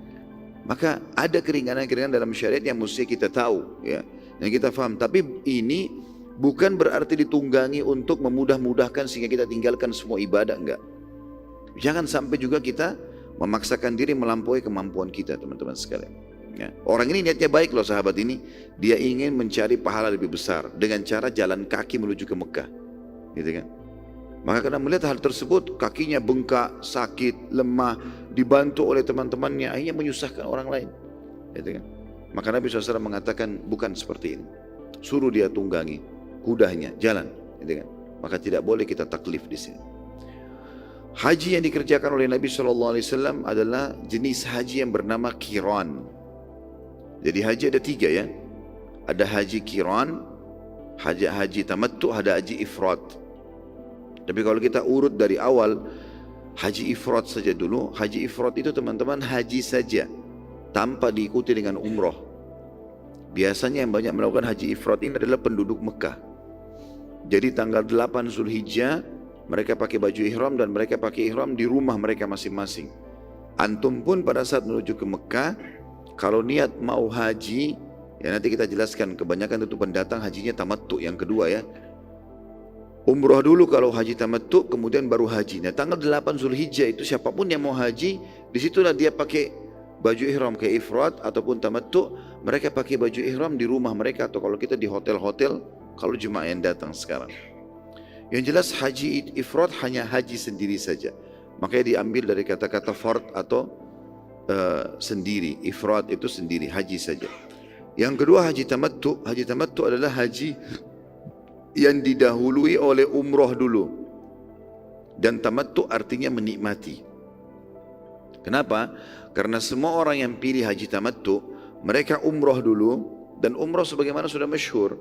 Maka ada keringanan-keringanan dalam syariat yang mesti kita tahu, ya, yang kita faham. Tapi ini bukan berarti ditunggangi untuk memudah-mudahkan sehingga kita tinggalkan semua ibadah, enggak. Jangan sampai juga kita memaksakan diri melampaui kemampuan kita, teman-teman sekalian. Ya. Orang ini niatnya baik loh, sahabat ini. Dia ingin mencari pahala lebih besar dengan cara jalan kaki menuju ke Mekah, gitu kan? Maka karena melihat hal tersebut, kakinya bengkak, sakit, lemah, dibantu oleh teman-temannya, akhirnya menyusahkan orang lain, gitu kan? Maka Nabi SAW mengatakan bukan seperti ini. Suruh dia tunggangi kudanya, jalan, gitu kan? Maka tidak boleh kita taklif di sini. Haji yang dikerjakan oleh Nabi SAW adalah jenis haji yang bernama Qiran. Jadi haji ada 3 ya. Ada haji Qiran, haji tamattu, ada haji ifrat. Tapi kalau kita urut dari awal, haji ifrat saja dulu. Haji ifrat itu teman-teman haji saja, tanpa diikuti dengan umroh. Biasanya yang banyak melakukan haji ifrat ini adalah penduduk Mekah. Jadi tanggal 8 Zulhijjah mereka pakai baju ihram dan mereka pakai ihram di rumah mereka masing-masing. Antum pun pada saat menuju ke Mekah, kalau niat mau haji, ya nanti kita jelaskan, kebanyakan itu pendatang hajinya tamattu yang kedua ya. Umroh dulu kalau haji tamattu, kemudian baru haji. Nah tanggal 8 Zulhijjah itu siapapun yang mau haji, disitulah dia pakai baju ihram kayak ifrat ataupun tamattu. Mereka pakai baju ihram di rumah mereka, atau kalau kita di hotel-hotel, kalau jemaah yang datang sekarang. Yang jelas haji ifrat hanya haji sendiri saja. Makanya diambil dari kata-kata fard atau sendiri. Ifrat itu sendiri, haji saja. Yang kedua haji tamattu. Haji tamattu adalah haji yang didahului oleh umroh dulu. Dan tamattu artinya menikmati. Kenapa? Karena semua orang yang pilih haji tamattu, mereka umroh dulu, dan umroh sebagaimana sudah masyhur.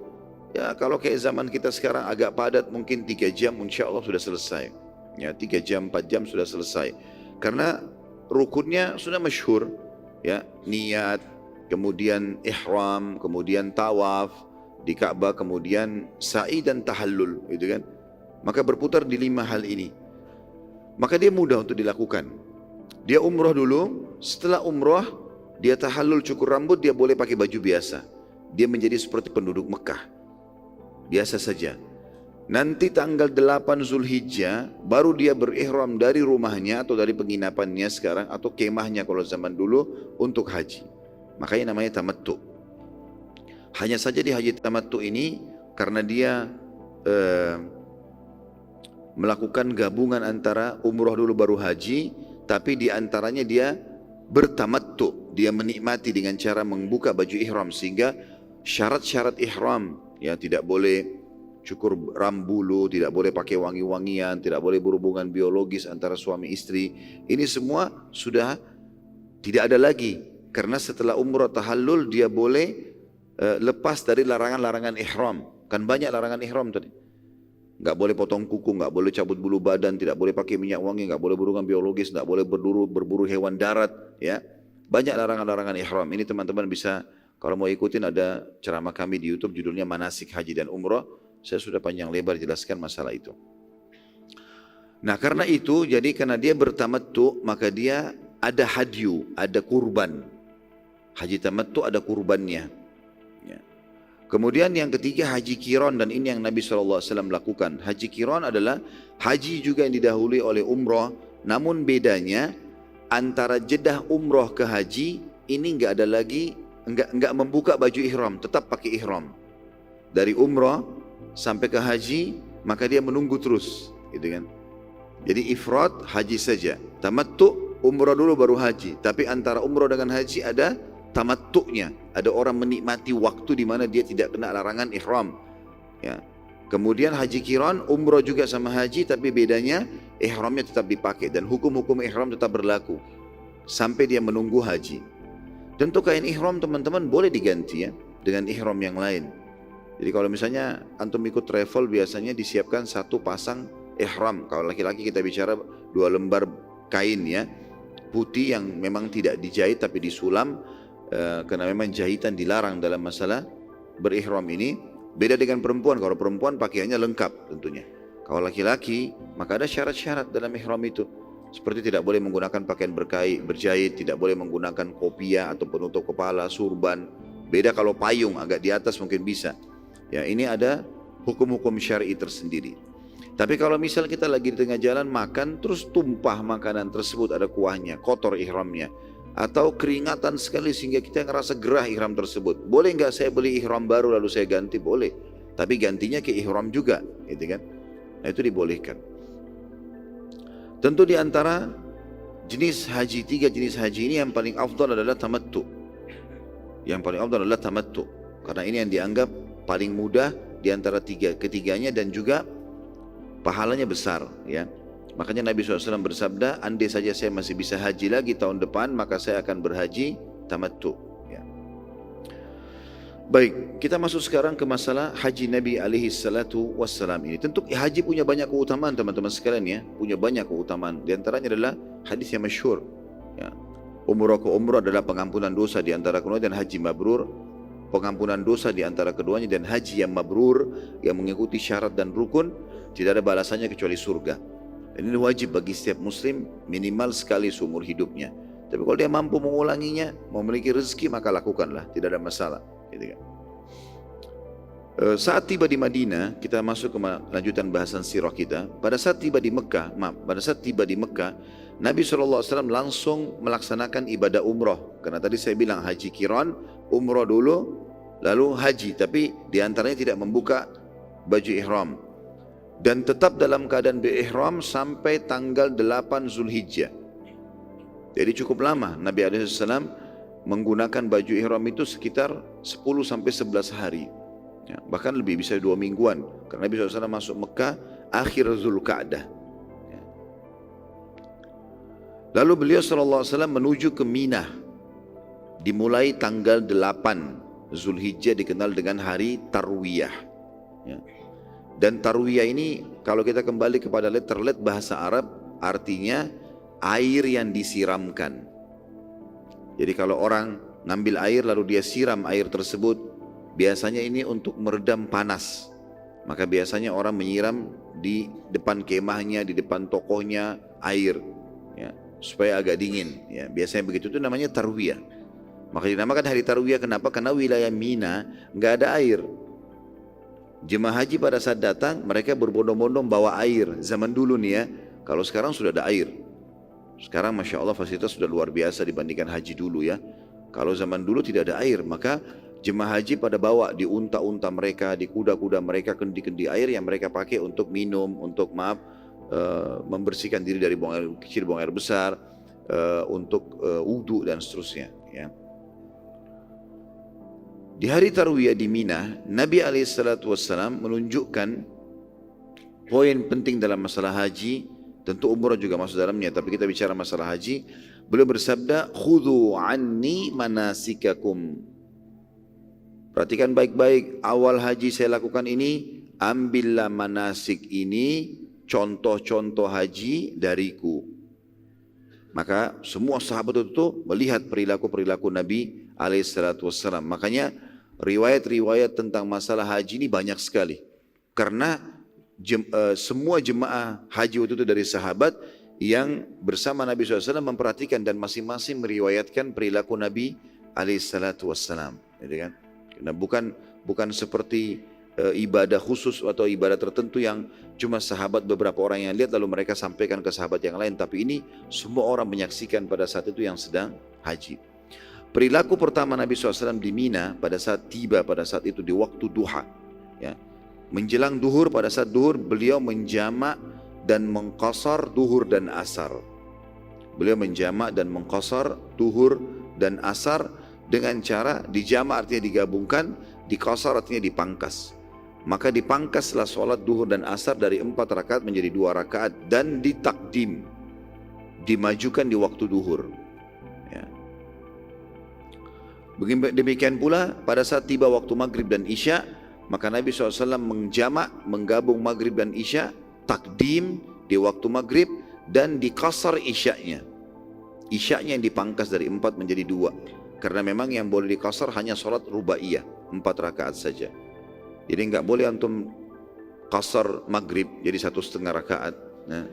Ya kalau kayak zaman kita sekarang agak padat, mungkin 3 jam insya Allah sudah selesai. Ya 3 jam, 4 jam sudah selesai. Karena rukunnya sudah masyhur. Ya, niat, kemudian ihram, kemudian tawaf di Ka'bah, kemudian sa'i dan tahallul, gitu kan? Maka berputar di 5 hal ini. Maka dia mudah untuk dilakukan. Dia umroh dulu, setelah umroh dia tahallul, cukur rambut, dia boleh pakai baju biasa. Dia menjadi seperti penduduk Mekah. Biasa saja. Nanti tanggal 8 Zulhijjah baru dia berihram dari rumahnya atau dari penginapannya sekarang atau kemahnya kalau zaman dulu untuk haji. Makanya namanya tamattu. Hanya saja di haji tamattu ini karena dia melakukan gabungan antara umroh dulu baru haji, tapi di antaranya dia bertamattu, dia menikmati dengan cara membuka baju ihram, sehingga syarat-syarat ihram, ya tidak boleh cukur rambulu, tidak boleh pakai wangi-wangian, tidak boleh berhubungan biologis antara suami istri. Ini semua sudah tidak ada lagi Karena setelah umrah tahallul dia boleh lepas dari larangan-larangan ihram. Kan banyak larangan ihram tadi. Nggak boleh potong kuku, nggak boleh cabut bulu badan, tidak boleh pakai minyak wangi, nggak boleh berhubungan biologis, nggak boleh berburu hewan darat, ya. Banyak larangan-larangan ihram. Ini teman-teman bisa, kalau mau ikutin ada ceramah kami di YouTube judulnya Manasik Haji dan Umrah. Saya sudah panjang lebar jelaskan masalah itu. Nah karena itu, jadi karena dia bertamattu, maka dia ada hadyu, ada kurban. Haji tamattu ada kurbannya. Ya. Kemudian yang ketiga haji qiran, dan ini yang Nabi SAW lakukan. Haji qiran adalah haji juga yang didahului oleh umrah, namun bedanya antara jedah umrah ke haji ini enggak ada lagi, enggak membuka baju ihram, tetap pakai ihram. Dari umrah sampai ke haji maka dia menunggu terus, gitu kan. Jadi ifrat haji saja, tamattu umrah dulu baru haji. Tapi antara umrah dengan haji ada tamattu'nya, ada orang menikmati waktu di mana dia tidak kena larangan ihram. Ya. Kemudian haji qiran, umrah juga sama haji, tapi bedanya ihramnya tetap dipakai dan hukum-hukum ihram tetap berlaku sampai dia menunggu haji. Tentu kain ihram teman-teman boleh diganti ya dengan ihram yang lain. Jadi kalau misalnya antum ikut travel biasanya disiapkan satu pasang ihram. Kalau laki-laki kita bicara 2 lembar kain ya, putih yang memang tidak dijahit tapi disulam. Karena memang jahitan dilarang dalam masalah berihram ini. Beda dengan perempuan, kalau perempuan pakaiannya lengkap tentunya. Kalau laki-laki maka ada syarat-syarat dalam ihram itu. Seperti tidak boleh menggunakan pakaian berjahit, tidak boleh menggunakan kopiah atau penutup kepala, surban. Beda kalau payung agak di atas mungkin bisa. Ya ini ada hukum-hukum syar'i tersendiri. Tapi kalau misal kita lagi di tengah jalan makan terus tumpah makanan tersebut, ada kuahnya, kotor ihramnya, atau keringatan sekali sehingga kita ngerasa gerah ihram tersebut. Boleh nggak saya beli ihram baru lalu saya ganti? Boleh. Tapi gantinya ke ihram juga, gitu kan? Nah itu dibolehkan. Tentu di antara jenis haji, 3 jenis haji ini yang paling afdal adalah tamattu. Yang paling afdal adalah tamattu. Karena ini yang dianggap paling mudah di antara ketiganya dan juga pahalanya besar, ya. Makanya Nabi SAW bersabda, andai saja saya masih bisa haji lagi tahun depan, maka saya akan berhaji tamattu. Ya. Baik, kita masuk sekarang ke masalah haji Nabi SAW ini. Tentu haji punya banyak keutamaan teman-teman sekalian ya, punya banyak keutamaan. Di antaranya adalah hadis yang masyhur. Ya. Umrah ke umrah adalah pengampunan dosa di antara keduanya, dan haji mabrur pengampunan dosa di antara keduanya, dan haji yang mabrur yang mengikuti syarat dan rukun tidak ada balasannya kecuali surga. Dan ini wajib bagi setiap muslim minimal sekali seumur hidupnya. Tapi kalau dia mampu mengulanginya, memiliki rezeki, maka lakukanlah, tidak ada masalah. Gitu kan. Saat tiba di Madinah, kita masuk ke lanjutan bahasan sirah kita. Pada saat tiba di Mekah, Nabi SAW langsung melaksanakan ibadah umrah. Karena tadi saya bilang haji qiran, umrah dulu, lalu haji. Tapi diantaranya tidak membuka baju ihram. Dan tetap dalam keadaan berihram sampai tanggal 8 Zulhijjah. Jadi cukup lama Nabi SAW menggunakan baju ihram itu sekitar 10-11 hari. Ya, bahkan lebih, bisa 2 mingguan. Karena Nabi SAW masuk Mekah akhir Zulqa'dah. Ya. Lalu beliau SAW menuju ke Mina. Dimulai tanggal 8 Zulhijjah, dikenal dengan hari Tarwiyah. Ya. Dan Tarwiyah ini kalau kita kembali kepada letterlet bahasa Arab, artinya air yang disiramkan. Jadi kalau orang ngambil air lalu dia siram air tersebut, biasanya ini untuk meredam panas. Maka biasanya orang menyiram di depan kemahnya, di depan tokohnya air, ya, supaya agak dingin. Ya, biasanya begitu, itu namanya Tarwiyah. Maka dinamakan hari Tarwiyah. Kenapa? Karena wilayah Mina nggak ada air. Jemaah haji pada saat datang, mereka berbondong-bondong bawa air. Zaman dulu nih ya, kalau sekarang sudah ada air. Sekarang Masya Allah fasilitas sudah luar biasa dibandingkan haji dulu ya. Kalau zaman dulu tidak ada air, maka jemaah haji pada bawa di unta-unta mereka, di kuda-kuda mereka, kendi-kendi air yang mereka pakai untuk minum, untuk membersihkan diri dari buang air kecil, buang air besar, untuk wudhu dan seterusnya ya. Di hari Tarwiyah di Mina, Nabi SAW menunjukkan poin penting dalam masalah haji. Tentu umrah juga masuk dalamnya, tapi kita bicara masalah haji. Beliau bersabda, khudhu anni manasikakum. Perhatikan baik-baik, awal haji saya lakukan ini, ambillah manasik ini, contoh-contoh haji dariku. Maka semua sahabat itu melihat perilaku-perilaku Nabi SAW. Makanya riwayat-riwayat tentang masalah haji ini banyak sekali. Karena semua jemaah haji waktu itu dari sahabat yang bersama Nabi SAW memperhatikan dan masing-masing meriwayatkan perilaku Nabi SAW. Gitu kan? Karena bukan seperti ibadah khusus atau ibadah tertentu yang cuma sahabat beberapa orang yang lihat lalu mereka sampaikan ke sahabat yang lain. Tapi ini semua orang menyaksikan pada saat itu yang sedang haji. Perilaku pertama Nabi SAW di Mina pada saat tiba pada saat itu di waktu duha. Ya. Menjelang duhur, pada saat duhur beliau menjamak dan mengqasar duhur dan asar. Beliau menjamak dan mengqasar duhur dan asar dengan cara dijamak artinya digabungkan, diqasar artinya dipangkas. Maka dipangkaslah sholat duhur dan asar dari 4 rakaat menjadi 2 rakaat dan ditakdim, dimajukan di waktu duhur. Ya. Demikian pula pada saat tiba waktu maghrib dan isya, maka Nabi SAW menjamak, menggabung maghrib dan isya, takdim di waktu maghrib dan dikasar isyanya. Isyanya yang dipangkas dari 4 menjadi 2. Karena memang yang boleh dikasar hanya sholat rubaiyah, 4 rakaat saja. Jadi enggak boleh antum kasar maghrib jadi 1,5 rakaat, nah,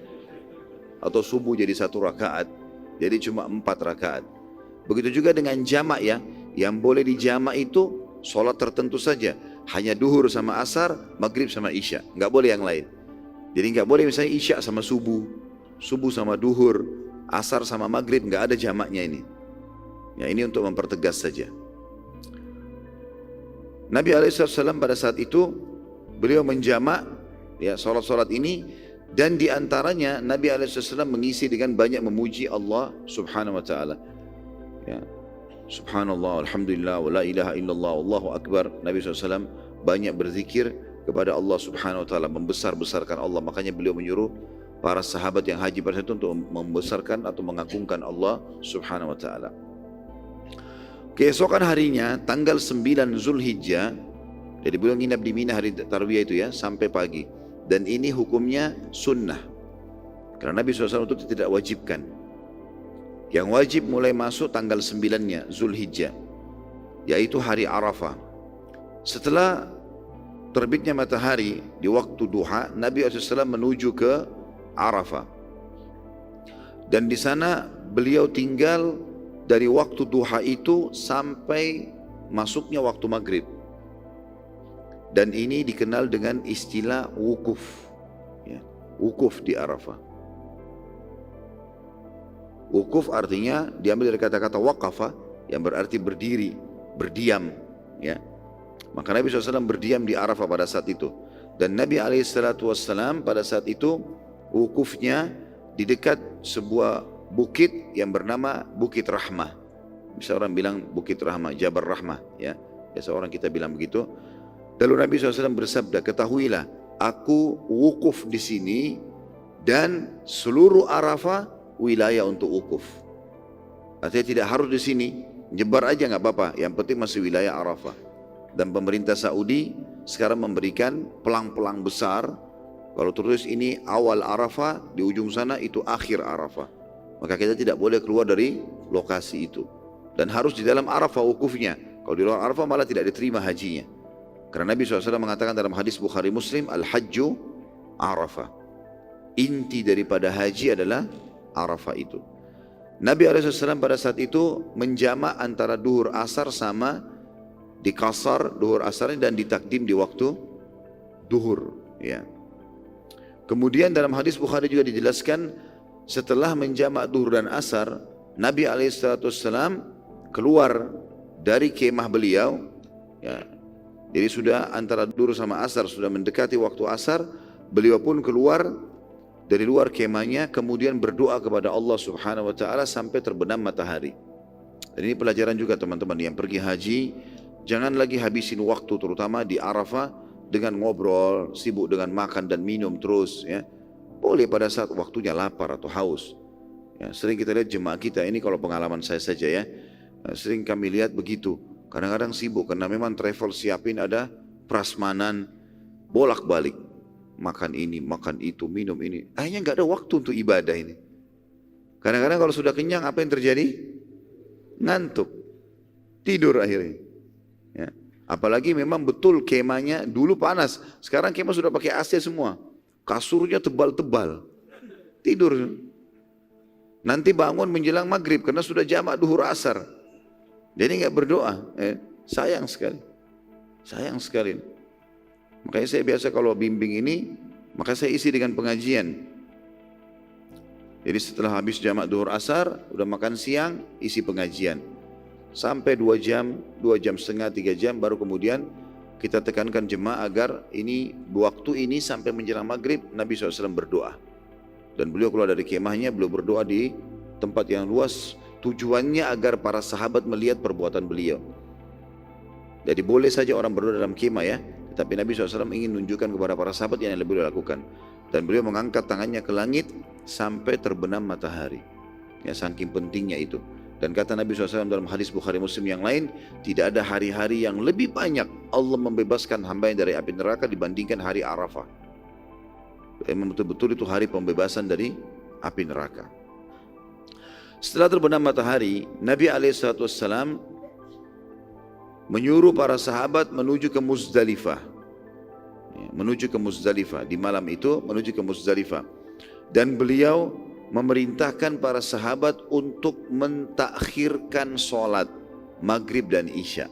atau subuh jadi 1 rakaat, jadi cuma 4 rakaat. Begitu juga dengan jamak ya, yang boleh dijamak itu sholat tertentu saja, hanya duhur sama asar, maghrib sama isya, enggak boleh yang lain. Jadi enggak boleh misalnya isya sama subuh, subuh sama duhur, asar sama maghrib, enggak ada jamaknya ini. Ya, ini untuk mempertegas saja. Nabi SAW pada saat itu beliau menjamak ya solat-solat ini, dan diantaranya Nabi SAW mengisi dengan banyak memuji Allah Subhanahu Wa Taala. Ya, Subhanallah, Alhamdulillah, wa la ilaha illallah, Allahu Akbar. Nabi SAW banyak berzikir kepada Allah Subhanahu Wa Taala, membesar-besarkan Allah. Makanya beliau menyuruh para sahabat yang haji pada saat itu untuk membesarkan atau mengagungkan Allah Subhanahu Wa Taala. Keesokan harinya tanggal 9 Zulhijjah, jadi beliau nginap di Mina hari Tarwiyah itu ya sampai pagi, dan ini hukumnya sunnah karena Nabi SAW itu tidak wajibkan. Yang wajib mulai masuk tanggal 9-nya Zulhijjah, yaitu hari Arafah. Setelah terbitnya matahari di waktu duha, Nabi SAW menuju ke Arafah, dan di sana beliau tinggal dari waktu duha itu sampai masuknya waktu maghrib. Dan ini dikenal dengan istilah wukuf, ya, wukuf di Arafah. Wukuf artinya diambil dari kata-kata waqafa yang berarti berdiri, berdiam. Ya. Maka Nabi SAW berdiam di Arafah pada saat itu. Dan Nabi SAW pada saat itu wukufnya di dekat sebuah bukit yang bernama Bukit Rahmah. Bisa orang bilang Bukit Rahmah, Jabal Rahmah, ya. Biasa orang kita bilang begitu. Lalu Nabi SAW bersabda, ketahuilah, aku wukuf di sini dan seluruh Arafah wilayah untuk wukuf. Artinya tidak harus di sini, nyebar aja nggak apa-apa. Yang penting masih wilayah Arafah. Dan pemerintah Saudi sekarang memberikan pelang-pelang besar. Kalau terus ini awal Arafah, di ujung sana itu akhir Arafah. Maka kita tidak boleh keluar dari lokasi itu. Dan harus di dalam Arafah wukufnya. Kalau di luar Arafah malah tidak diterima hajinya. Karena Nabi SAW mengatakan dalam hadis Bukhari Muslim, Al-Hajju Arafah. Inti daripada haji adalah Arafah itu. Nabi SAW pada saat itu menjamak antara duhur asar sama dikasar duhur asarnya dan ditakdim di waktu duhur. Ya. Kemudian dalam hadis Bukhari juga dijelaskan, setelah menjamak duhur dan asar, Nabi SAW keluar dari kemah beliau. Ya. Jadi sudah antara duhur sama asar, sudah mendekati waktu asar, beliau pun keluar dari luar kemahnya, kemudian berdoa kepada Allah Subhanahu Wa Taala sampai terbenam matahari. Dan ini pelajaran juga teman-teman yang pergi haji, jangan lagi habisin waktu terutama di Arafah dengan ngobrol, sibuk dengan makan dan minum terus. Ya. Boleh pada saat waktunya lapar atau haus. Ya, sering kita lihat jemaah kita ini, kalau pengalaman saya saja ya, sering kami lihat begitu. Kadang-kadang sibuk karena memang travel siapin ada prasmanan bolak-balik, makan ini, makan itu, minum ini. Akhirnya nggak ada waktu untuk ibadah ini. Kadang-kadang kalau sudah kenyang apa yang terjadi? Ngantuk, tidur akhirnya. Ya. Apalagi memang betul kemahnya dulu panas, sekarang kemah sudah pakai AC semua, kasurnya tebal-tebal, tidur. Nanti bangun menjelang maghrib karena sudah jamak duhur asar, jadi nggak berdoa. Sayang sekali, sayang sekali. Makanya saya biasa kalau bimbing ini, maka saya isi dengan pengajian. Jadi setelah habis jamak duhur asar, udah makan siang, isi pengajian. Sampai 2 jam, 2,5 jam, 3 jam, baru kemudian kita tekankan jemaah agar ini waktu ini sampai menjelang maghrib Nabi SAW berdoa. Dan beliau keluar dari kemahnya, beliau berdoa di tempat yang luas, tujuannya agar para sahabat melihat perbuatan beliau. Jadi boleh saja orang berdoa dalam kemah ya, tetapi Nabi SAW ingin menunjukkan kepada para sahabat yang beliau lakukan. Dan beliau mengangkat tangannya ke langit sampai terbenam matahari. Ya, saking pentingnya itu. Dan kata Nabi SAW dalam hadis Bukhari Muslim yang lain, tidak ada hari-hari yang lebih banyak Allah membebaskan hamba yang dari api neraka dibandingkan hari Arafah. Memang betul-betul itu hari pembebasan dari api neraka. Setelah terbenam matahari, Nabi SAW menyuruh para sahabat menuju ke Muzdalifah. Menuju ke Muzdalifah, di malam itu menuju ke Muzdalifah. Dan beliau memerintahkan para sahabat untuk mentakhirkan sholat maghrib dan isya.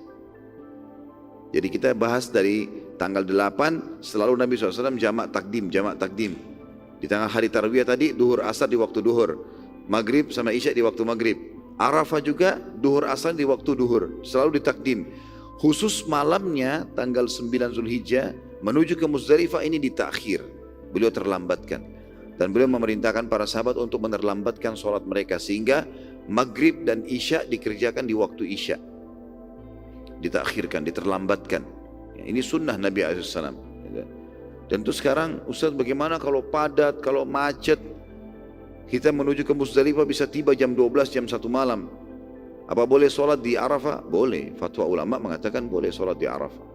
Jadi kita bahas dari tanggal 8, selalu Nabi SAW jamak takdim. Di tanggal hari Tarwiyah tadi, duhur asar di waktu duhur, maghrib sama isya di waktu maghrib. Arafah juga duhur asar di waktu duhur, selalu ditakdim. Khusus malamnya tanggal 9 Zulhijjah menuju ke Muzdalifah ini ditakhir, beliau terlambatkan. Dan beliau memerintahkan para sahabat untuk menerlambatkan sholat mereka sehingga maghrib dan isya dikerjakan di waktu isya, ditakhirkan, diterlambatkan. Ini sunnah Nabi SAW. Dan itu sekarang, Ustaz, bagaimana kalau padat, kalau macet, kita menuju ke Muzdalifah bisa tiba jam 12, jam 1 malam. Apa boleh sholat di Arafah? Boleh. Fatwa ulama mengatakan boleh sholat di Arafah.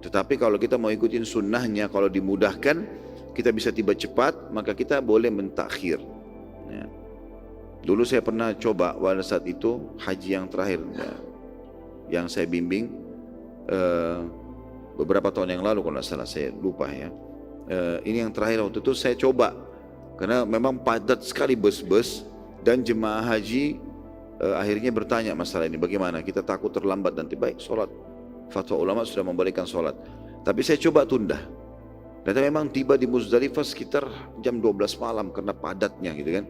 Tetapi kalau kita mau ikutin sunnahnya, kalau dimudahkan, kita bisa tiba cepat, maka kita boleh mentakhir. Ya. Dulu saya pernah coba pada saat itu haji yang terakhir ya, yang saya bimbing beberapa tahun yang lalu kalau tidak salah, saya lupa ya. Ini yang terakhir waktu itu saya coba karena memang padat sekali bus-bus dan jemaah haji akhirnya bertanya masalah ini, bagaimana kita takut terlambat nanti. Baik, sholat. Fatwa ulama sudah membolehkan sholat, tapi saya coba tunda. Dan memang tiba di Muzdalifah sekitar jam 12 malam karena padatnya gitu kan.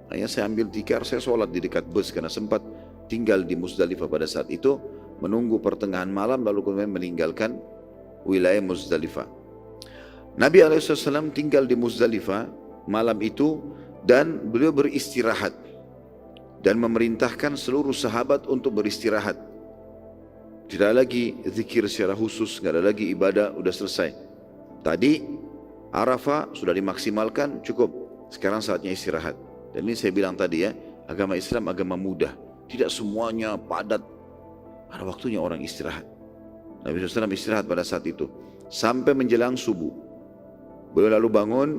Hanya saya ambil tikar, saya sholat di dekat bus karena sempat tinggal di Muzdalifah pada saat itu, menunggu pertengahan malam lalu kemudian meninggalkan wilayah Muzdalifah. Nabi SAW tinggal di Muzdalifah malam itu dan beliau beristirahat dan memerintahkan seluruh sahabat untuk beristirahat. Tidak lagi zikir secara khusus, tidak ada lagi ibadah, sudah selesai. Tadi Arafah sudah dimaksimalkan, cukup. Sekarang saatnya istirahat. Dan ini saya bilang tadi ya, agama Islam agama mudah. Tidak semuanya padat. Ada waktunya orang istirahat. Nabi SAW istirahat pada saat itu sampai menjelang subuh. Beliau lalu bangun,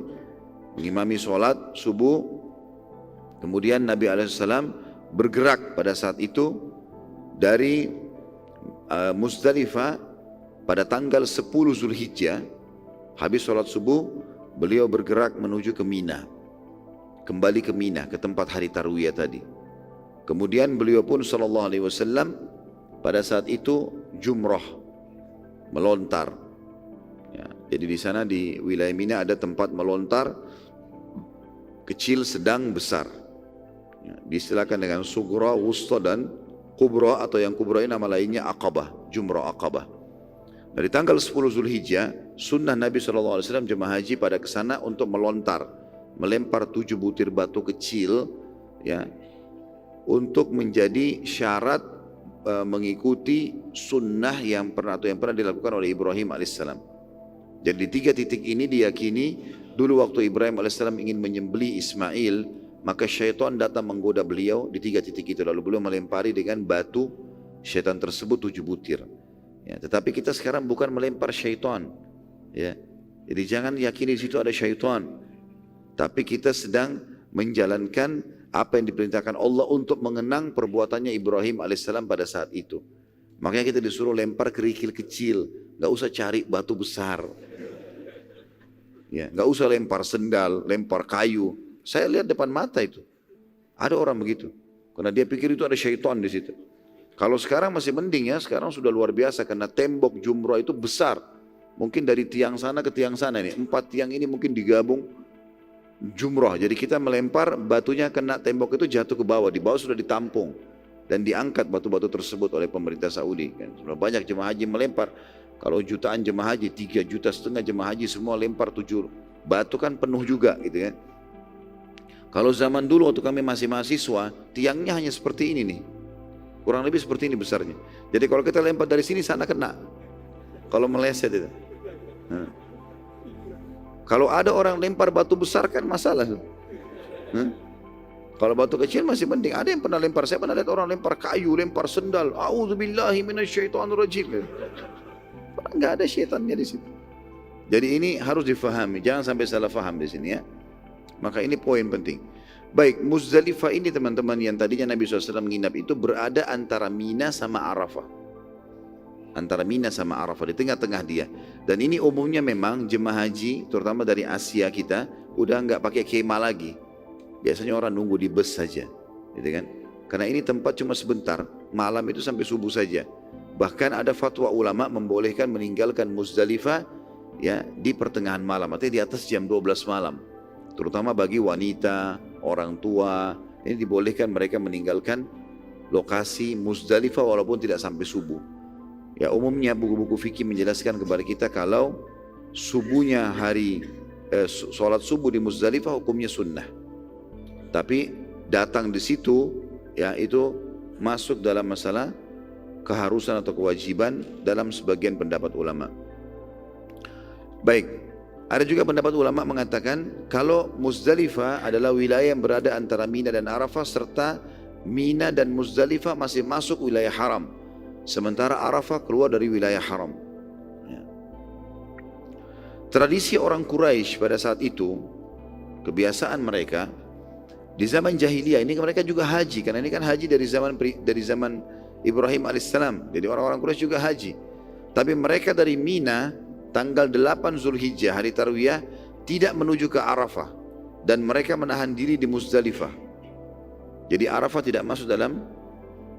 mengimami sholat subuh. Kemudian Nabi SAW bergerak pada saat itu dari Muzdalifah pada tanggal 10 Zulhijjah. Habis sholat subuh, beliau bergerak menuju ke Mina. Kembali ke Mina, ke tempat hari Tarwiyah tadi. Kemudian beliau pun SAW pada saat itu jumrah, melontar. Ya, jadi di sana di wilayah Mina ada tempat melontar, kecil, sedang, besar. Ya, diistilahkan dengan sugra, wusta dan kubra, atau yang kubra ini nama lainnya Aqabah, jumrah Aqabah. Dari tanggal 10 Zulhijjah, sunnah Nabi SAW jemaah haji pada kesana untuk melontar, melempar 7 butir batu kecil, ya, untuk menjadi syarat mengikuti sunnah yang pernah dilakukan oleh Ibrahim alaihissalam. Jadi di 3 titik ini diyakini dulu waktu Ibrahim alaihissalam ingin menyembelih Ismail, maka syaitan datang menggoda beliau di 3 titik itu. Lalu beliau melempari dengan batu syaitan tersebut 7 butir. Ya, tetapi kita sekarang bukan melempar syaitan. Ya, jadi jangan yakini di situ ada syaitan. Tapi kita sedang menjalankan apa yang diperintahkan Allah untuk mengenang perbuatannya Ibrahim alaihissalam pada saat itu. Makanya kita disuruh lempar kerikil kecil, nggak usah cari batu besar. Ya, nggak usah lempar sendal, lempar kayu. Saya lihat depan mata itu, ada orang begitu, karena dia pikir itu ada syaitan di situ. Kalau sekarang masih mending ya, sekarang sudah luar biasa karena tembok jumrah itu besar. Mungkin dari tiang sana ke tiang sana nih, 4 tiang ini mungkin digabung jumrah. Jadi kita melempar batunya kena tembok itu jatuh ke bawah, di bawah sudah ditampung dan diangkat batu-batu tersebut oleh pemerintah Saudi. Kan sudah banyak jemaah haji melempar. Kalau jutaan jemaah haji, 3,5 juta jemaah haji semua lempar 7 batu kan penuh juga gitu kan. Kalau zaman dulu waktu kami masih mahasiswa, tiangnya hanya seperti ini nih. Kurang lebih seperti ini besarnya. Jadi kalau kita lempar dari sini sana kena. Kalau meleset itu. Nah. Kalau ada orang lempar batu besar kan masalah. Kalau batu kecil masih penting. Ada yang pernah lempar. Saya pernah lihat orang lempar kayu, lempar sendal. A'udzubillahi minasyaitonirrajim. Enggak ada syaitannya di situ. Jadi ini harus difahami. Jangan sampai salah faham di sini ya. Maka ini poin penting. Baik, Muzdalifah ini teman-teman yang tadinya Nabi SAW menginap itu berada antara Mina sama Arafah. Antara Mina sama Arafah, di tengah-tengah dia. Dan ini umumnya memang jemaah haji, terutama dari Asia kita, udah nggak pakai kemah lagi. Biasanya orang nunggu di bus saja, gitu kan? Karena ini tempat cuma sebentar, malam itu sampai subuh saja. Bahkan ada fatwa ulama membolehkan meninggalkan Muzdalifah ya di pertengahan malam, artinya di atas jam 12 malam. Terutama bagi wanita, orang tua, ini dibolehkan mereka meninggalkan lokasi Muzdalifah walaupun tidak sampai subuh. Ya umumnya buku-buku fikih menjelaskan kepada kita kalau subuhnya sholat subuh di Muzdalifah hukumnya sunnah. Tapi datang di situ ya itu masuk dalam masalah keharusan atau kewajiban dalam sebagian pendapat ulama. Baik. Ada juga pendapat ulama mengatakan kalau Muzdalifah adalah wilayah yang berada antara Mina dan Arafah serta Mina dan Muzdalifah masih masuk wilayah haram. Sementara Arafah keluar dari wilayah haram. Ya. Tradisi orang Quraisy pada saat itu, kebiasaan mereka di zaman jahiliyah ini mereka juga haji karena ini kan haji dari zaman Ibrahim alaihissalam. Jadi orang-orang Quraisy juga haji. Tapi mereka dari Mina tanggal 8 Zulhijjah hari Tarwiyah tidak menuju ke Arafah dan mereka menahan diri di Muzdalifah. Jadi Arafah tidak masuk dalam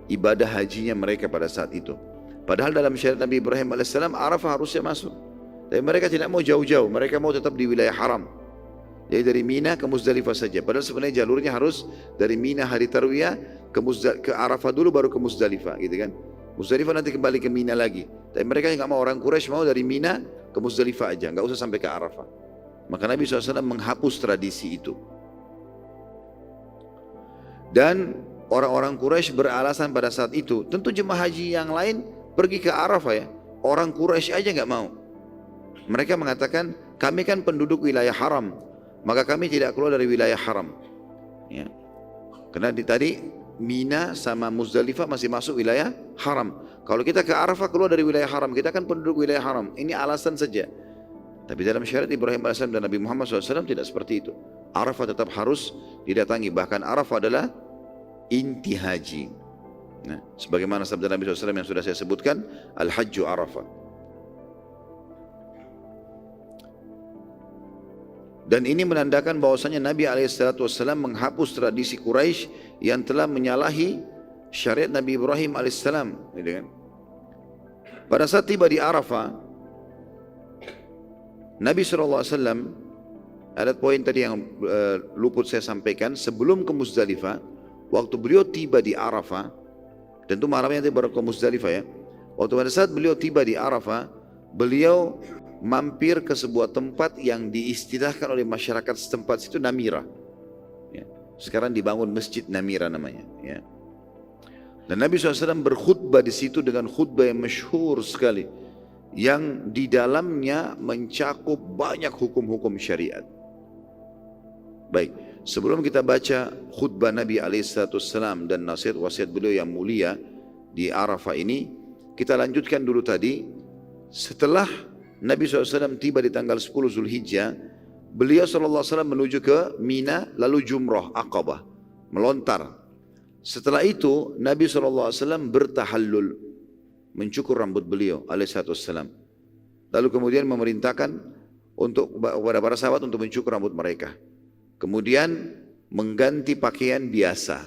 ibadah hajinya mereka pada saat itu. Padahal dalam syariat Nabi Ibrahim alaihissalam Arafah harusnya masuk. Tapi mereka tidak mau jauh-jauh, mereka mau tetap di wilayah haram. Jadi dari Mina ke Muzdalifah saja. Padahal sebenarnya jalurnya harus dari Mina hari Tarwiyah ke Arafah dulu baru ke Muzdalifah, gitu kan? Muzdalifah nanti kembali ke Mina lagi. Tapi mereka yang nggak mau, orang Quraisy mau dari Mina ke Muzdalifah aja, nggak usah sampai ke Arafah. Maka Nabi SAW menghapus tradisi itu. Dan orang-orang Quraisy beralasan pada saat itu, tentu jemaah haji yang lain pergi ke Arafah ya. Orang Quraisy aja nggak mau. Mereka mengatakan, kami kan penduduk wilayah haram, maka kami tidak keluar dari wilayah haram. Ya. Karena tadi Mina sama Muzdalifah masih masuk wilayah haram. Kalau kita ke Arafah keluar dari wilayah haram, kita kan penduduk wilayah haram. Ini alasan saja. Tapi dalam syariat Ibrahim AS dan Nabi Muhammad SAW tidak seperti itu. Arafah tetap harus didatangi. Bahkan Arafah adalah inti haji. Nah, sebagaimana sabda Nabi SAW yang sudah saya sebutkan, Al-Hajju Arafah. Dan ini menandakan bahwasanya Nabi SAW menghapus tradisi Quraisy yang telah menyalahi syariat Nabi Ibrahim alaihissalam. Pada saat tiba di Arafah, Nabi SAW, ada poin tadi yang luput saya sampaikan, sebelum ke Muzdalifah, waktu beliau tiba di Arafah, tentu malamnya nanti baru ke Muzdalifah ya, waktu pada saat beliau tiba di Arafah, beliau mampir ke sebuah tempat yang diistilahkan oleh masyarakat setempat itu Namira. Ya. Sekarang dibangun masjid Namira namanya. Ya. Dan Nabi SAW berkhutbah di situ dengan khutbah yang masyhur sekali, yang di dalamnya mencakup banyak hukum-hukum syariat. Baik, Sebelum kita baca khutbah Nabi SAW dan nasihat wasiat beliau yang mulia di Arafah ini, kita lanjutkan dulu tadi. Setelah Nabi SAW tiba di tanggal 10 Zulhijjah, beliau SAW menuju ke Mina, lalu Jumrah Aqabah, melontar. Setelah itu Nabi SAW bertahallul, mencukur rambut beliau alaihissalam. Lalu kemudian memerintahkan kepada para sahabat untuk mencukur rambut mereka. Kemudian mengganti pakaian biasa.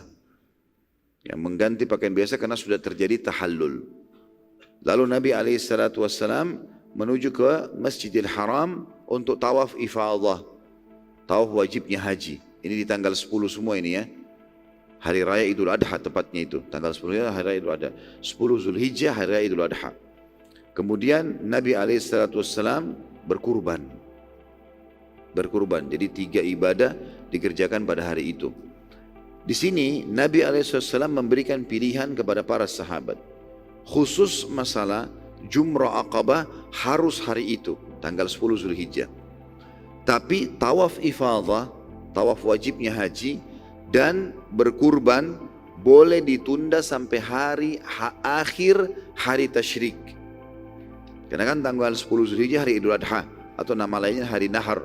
Ya, mengganti pakaian biasa karena sudah terjadi tahallul. Lalu Nabi alaihissalam menuju ke Masjidil Haram untuk tawaf ifadah, tawaf wajibnya haji. Ini di tanggal 10 semua ini ya. Hari Raya Idul Adha tepatnya itu. Tanggal 10 Hari Raya Idul Adha. 10 Zulhijjah Hari Raya Idul Adha. Kemudian Nabi SAW berkurban. Jadi 3 ibadah dikerjakan pada hari itu. Di sini Nabi SAW memberikan pilihan kepada para sahabat. Khusus masalah Jumrah Aqabah harus hari itu, tanggal 10 Zulhijjah. Tapi tawaf ifadah, tawaf wajibnya haji, dan berkurban boleh ditunda sampai akhir hari tasyrik. Karena kan tanggal 10 Zulhijjah hari Idul Adha, atau nama lainnya hari Nahar.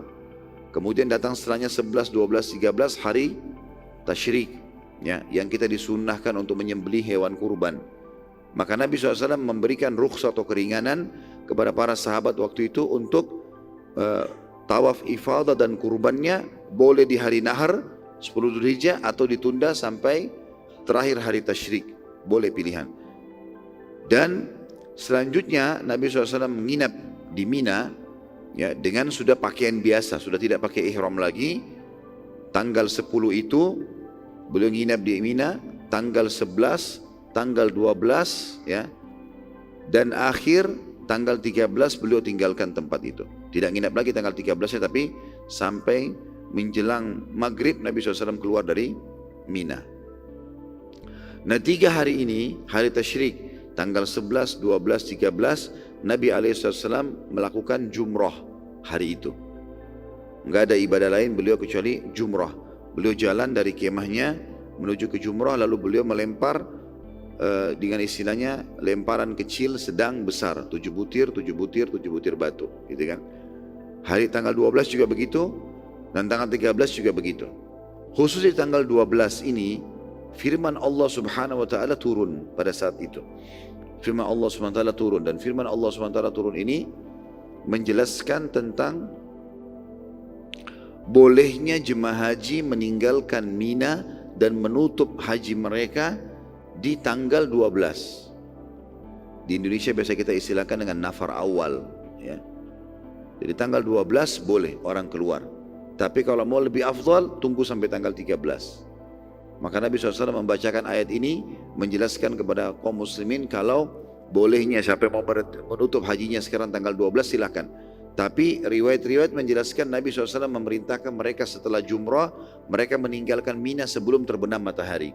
Kemudian datang setelahnya 11, 12, 13 hari tasyrik, ya, yang kita disunnahkan untuk menyembelih hewan kurban. Maka Nabi SAW memberikan rukhsah atau keringanan kepada para sahabat waktu itu untuk tawaf ifadah dan kurbannya boleh di hari Nahar 10 Dzulhijjah atau ditunda sampai terakhir hari tasyrik, boleh pilihan. Dan selanjutnya Nabi SAW menginap di Mina, ya, dengan sudah pakaian biasa, sudah tidak pakai ihram lagi. Tanggal 10 itu beliau menginap di Mina, tanggal 11, tanggal 12, ya, dan akhir tanggal 13 beliau tinggalkan tempat itu. Tidak nginap lagi tanggal 13-nya, tapi sampai menjelang maghrib Nabi SAW keluar dari Mina. Nah, 3 hari ini, hari tasyrik, tanggal 11, 12, 13, Nabi SAW melakukan jumrah hari itu. Enggak ada ibadah lain beliau kecuali jumrah. Beliau jalan dari kemahnya menuju ke jumrah, lalu beliau melempar dengan istilahnya lemparan kecil, sedang, besar, 7 butir batu, gitu kan. Hari tanggal 12 juga begitu, dan tanggal 13 juga begitu. Khusus di tanggal 12 ini, firman Allah Subhanahu wa taala turun pada saat itu. Firman Allah Subhanahu wa taala turun, dan firman Allah Subhanahu wa taala turun ini menjelaskan tentang bolehnya jemaah haji meninggalkan Mina dan menutup haji mereka di tanggal 12. Di Indonesia biasa kita istilahkan dengan nafar awal, ya. Jadi tanggal 12 boleh orang keluar. Tapi kalau mau lebih afdal, tunggu sampai tanggal 13. Maka Nabi SAW membacakan ayat ini menjelaskan kepada kaum muslimin kalau bolehnya siapa yang mau menutup hajinya sekarang tanggal 12 silakan. Tapi riwayat-riwayat menjelaskan Nabi SAW memerintahkan mereka setelah jumrah, mereka meninggalkan Mina sebelum terbenam matahari.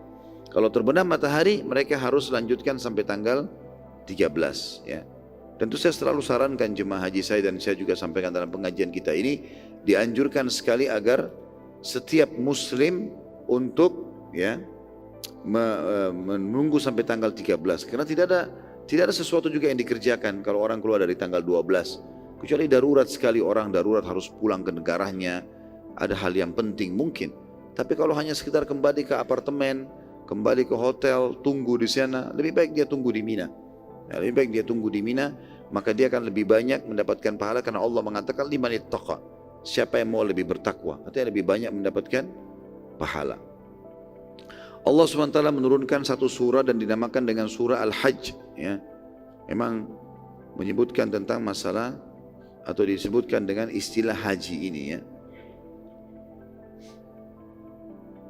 Kalau terbenam matahari, mereka harus lanjutkan sampai tanggal 13, ya. Tentu saya selalu sarankan jemaah haji saya, dan saya juga sampaikan dalam pengajian kita ini, dianjurkan sekali agar setiap muslim untuk, ya, menunggu sampai tanggal 13, karena tidak ada sesuatu juga yang dikerjakan kalau orang keluar dari tanggal 12, kecuali darurat sekali, orang darurat harus pulang ke negaranya, ada hal yang penting mungkin. Tapi kalau hanya sekitar kembali ke apartemen, kembali ke hotel, tunggu di sana, lebih baik dia tunggu di Mina. Ya, lebih baik dia tunggu di Mina, maka dia akan lebih banyak mendapatkan pahala, karena Allah mengatakan liman ittaqa, siapa yang mau lebih bertakwa, artinya lebih banyak mendapatkan pahala. Allah SWT menurunkan satu surah dan dinamakan dengan surah Al-Hajj, ya. Memang menyebutkan tentang masalah atau disebutkan dengan istilah haji ini, ya.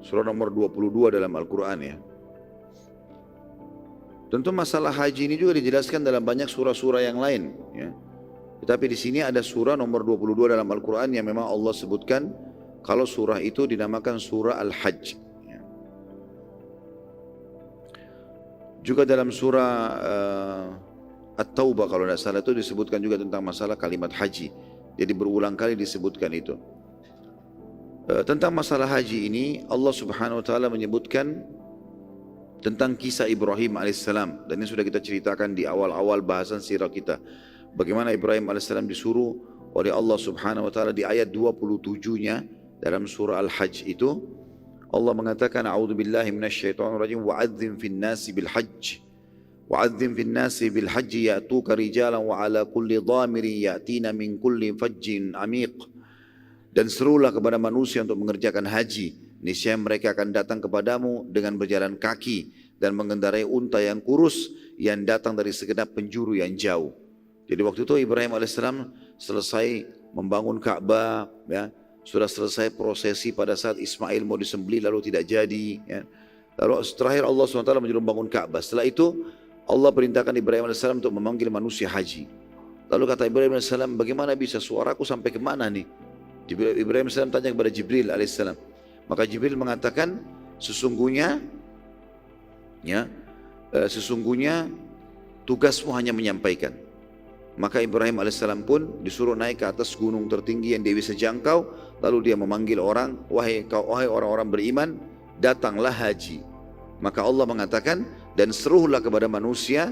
Surah nomor 22 dalam Al-Quran, ya. Tentu masalah haji ini juga dijelaskan dalam banyak surah-surah yang lain, ya. Tetapi di sini ada surah nomor 22 dalam Al-Quran yang memang Allah sebutkan kalau surah itu dinamakan surah Al-Hajj, ya. Juga dalam surah At-Taubah kalau tidak salah itu disebutkan juga tentang masalah kalimat haji. Jadi berulang kali disebutkan itu. Tentang masalah haji ini Allah Subhanahu wa taala menyebutkan tentang kisah Ibrahim alaihissalam, dan ini sudah kita ceritakan di awal-awal bahasan sirah kita. Bagaimana Ibrahim alaihissalam disuruh oleh Allah Subhanahu wa taala di ayat 27-nya dalam surah Al-Hajj itu Allah mengatakan a'udzubillahi minasyaitonirrajim wa'adzim fin nasi bil hajj wa'adzim fin nasi bil hajj ya'tuka rijalan wa 'ala kulli dhamirin ya'tina min kulli fajjin 'amiq. Dan serulah kepada manusia untuk mengerjakan haji. Niscaya mereka akan datang kepadamu dengan berjalan kaki dan mengendarai unta yang kurus yang datang dari segenap penjuru yang jauh. Jadi waktu itu Ibrahim alaihissalam selesai membangun Ka'bah, ya, sudah selesai prosesi pada saat Ismail mau disembelih lalu tidak jadi. Ya. Lalu terakhir Allah SWT menyuruh membangun Ka'bah. Setelah itu Allah perintahkan Ibrahim alaihissalam untuk memanggil manusia haji. Lalu kata Ibrahim alaihissalam, bagaimana bisa suaraku sampai kemana nih? Ibrahim AS tanya kepada Jibril AS. Maka Jibril mengatakan sesungguhnya tugasmu hanya menyampaikan. Maka Ibrahim AS pun disuruh naik ke atas gunung tertinggi yang dia bisa jangkau. Lalu dia memanggil orang, wahai orang-orang beriman, datanglah haji. Maka Allah mengatakan, dan serulah kepada manusia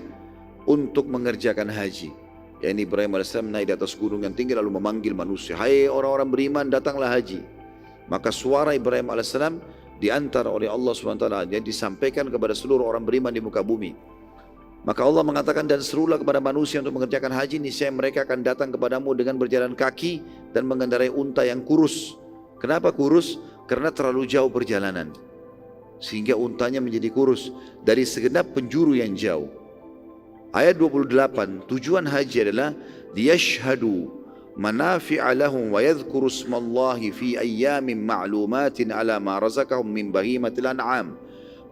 untuk mengerjakan haji. Ya, ini Ibrahim AS naik di atas gunung yang tinggi lalu memanggil manusia, hai orang-orang beriman, datanglah haji. Maka suara Ibrahim AS diantar oleh Allah SWT yang disampaikan kepada seluruh orang beriman di muka bumi. Maka Allah mengatakan, dan serulah kepada manusia untuk mengerjakan haji, niscaya mereka akan datang kepadamu dengan berjalan kaki dan mengendarai unta yang kurus. Kenapa kurus? Karena terlalu jauh perjalanan sehingga untanya menjadi kurus dari segenap penjuru yang jauh. Ayat 28, tujuan haji adalah liyashhadu manafi'a lahum wa yadhkuru ismallahi fi ayyamin ma'lumatin ala ma razaqahum min bahimatil an'am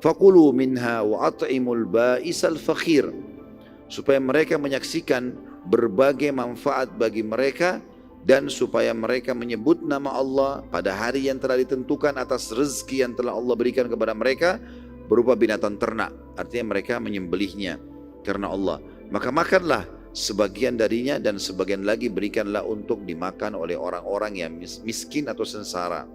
faqulu minha wa at'imul ba'isal fakhir, supaya mereka menyaksikan berbagai manfaat bagi mereka dan supaya mereka menyebut nama Allah pada hari yang telah ditentukan atas rezeki yang telah Allah berikan kepada mereka berupa binatang ternak, artinya mereka menyembelihnya karena Allah. Maka makanlah sebagian darinya dan sebagian lagi berikanlah untuk dimakan oleh orang-orang yang miskin atau sengsara.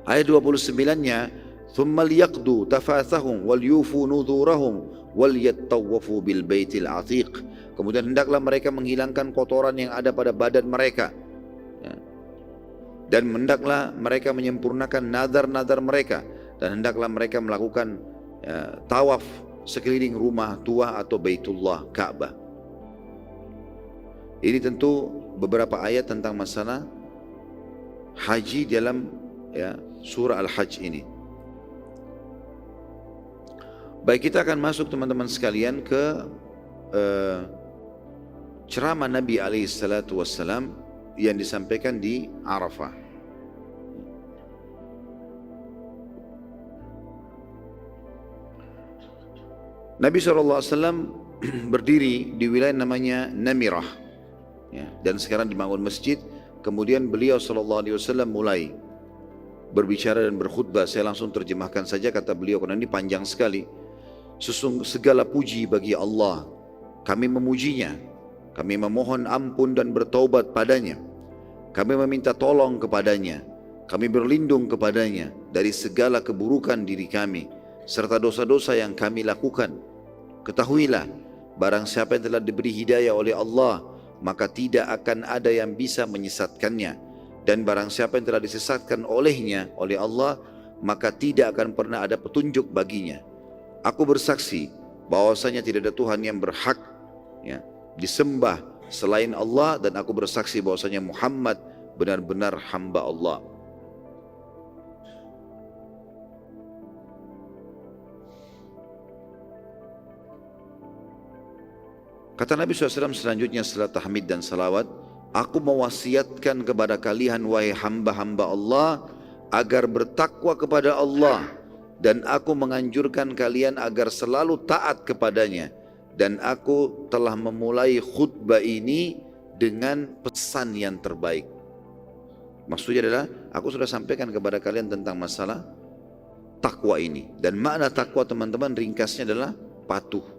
Ayat 29-nya, thumma liyaqdu tafathahum wal yufu nudhurahum wal yattawafu bil baitil atiq. Kemudian hendaklah mereka menghilangkan kotoran yang ada pada badan mereka, ya. Dan hendaklah mereka menyempurnakan nadar-nadar mereka, dan hendaklah mereka melakukan tawaf sekeliling rumah tua atau Baitullah Ka'bah. Ini tentu beberapa ayat tentang masalah haji dalam surah Al-Hajj ini. Baik, kita akan masuk teman-teman sekalian ke ceramah Nabi SAW yang disampaikan di Arafah. Nabi SAW berdiri di wilayah namanya Namirah, ya, dan sekarang dibangun masjid. Kemudian beliau SAW mulai berbicara dan berkhutbah. Saya langsung terjemahkan saja kata beliau karena ini panjang sekali. Segala puji bagi Allah, kami memujinya, kami memohon ampun dan bertaubat padanya, kami meminta tolong kepadanya, kami berlindung kepadanya dari segala keburukan diri kami serta dosa-dosa yang kami lakukan. Ketahuilah, barang siapa yang telah diberi hidayah oleh Allah, maka tidak akan ada yang bisa menyesatkannya. Dan barang siapa yang telah disesatkan oleh Allah, maka tidak akan pernah ada petunjuk baginya. Aku bersaksi bahwasanya tidak ada Tuhan yang berhak, ya, disembah selain Allah, dan aku bersaksi bahwasanya Muhammad benar-benar hamba Allah. Kata Nabi SAW selanjutnya setelah tahmid dan salawat, aku mewasiatkan kepada kalian wahai hamba-hamba Allah agar bertakwa kepada Allah, dan aku menganjurkan kalian agar selalu taat kepadanya. Dan aku telah memulai khutbah ini dengan pesan yang terbaik. Maksudnya adalah aku sudah sampaikan kepada kalian tentang masalah takwa ini. Dan makna takwa teman-teman ringkasnya adalah patuh.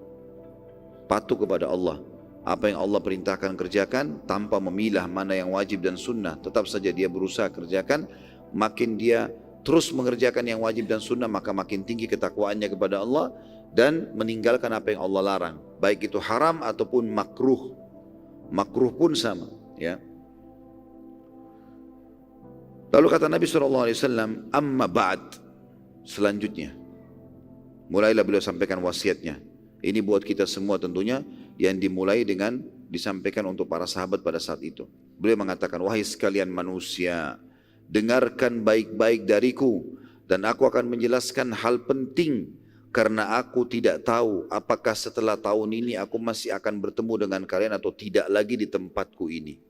Patuh kepada Allah. Apa yang Allah perintahkan kerjakan tanpa memilah mana yang wajib dan sunnah. Tetap saja dia berusaha kerjakan. makin dia terus mengerjakan yang wajib dan sunnah, maka makin tinggi ketakwaannya kepada Allah dan meninggalkan apa yang Allah larang, baik itu haram ataupun makruh. Makruh pun sama, ya. Lalu kata Nabi SAW, amma ba'd, selanjutnya mulailah beliau sampaikan wasiatnya. Ini buat kita semua tentunya, yang dimulai dengan disampaikan untuk para sahabat pada saat itu. Beliau mengatakan, wahai sekalian manusia, dengarkan baik-baik dariku, dan aku akan menjelaskan hal penting, karena aku tidak tahu apakah setelah tahun ini aku masih akan bertemu dengan kalian atau tidak lagi di tempatku ini.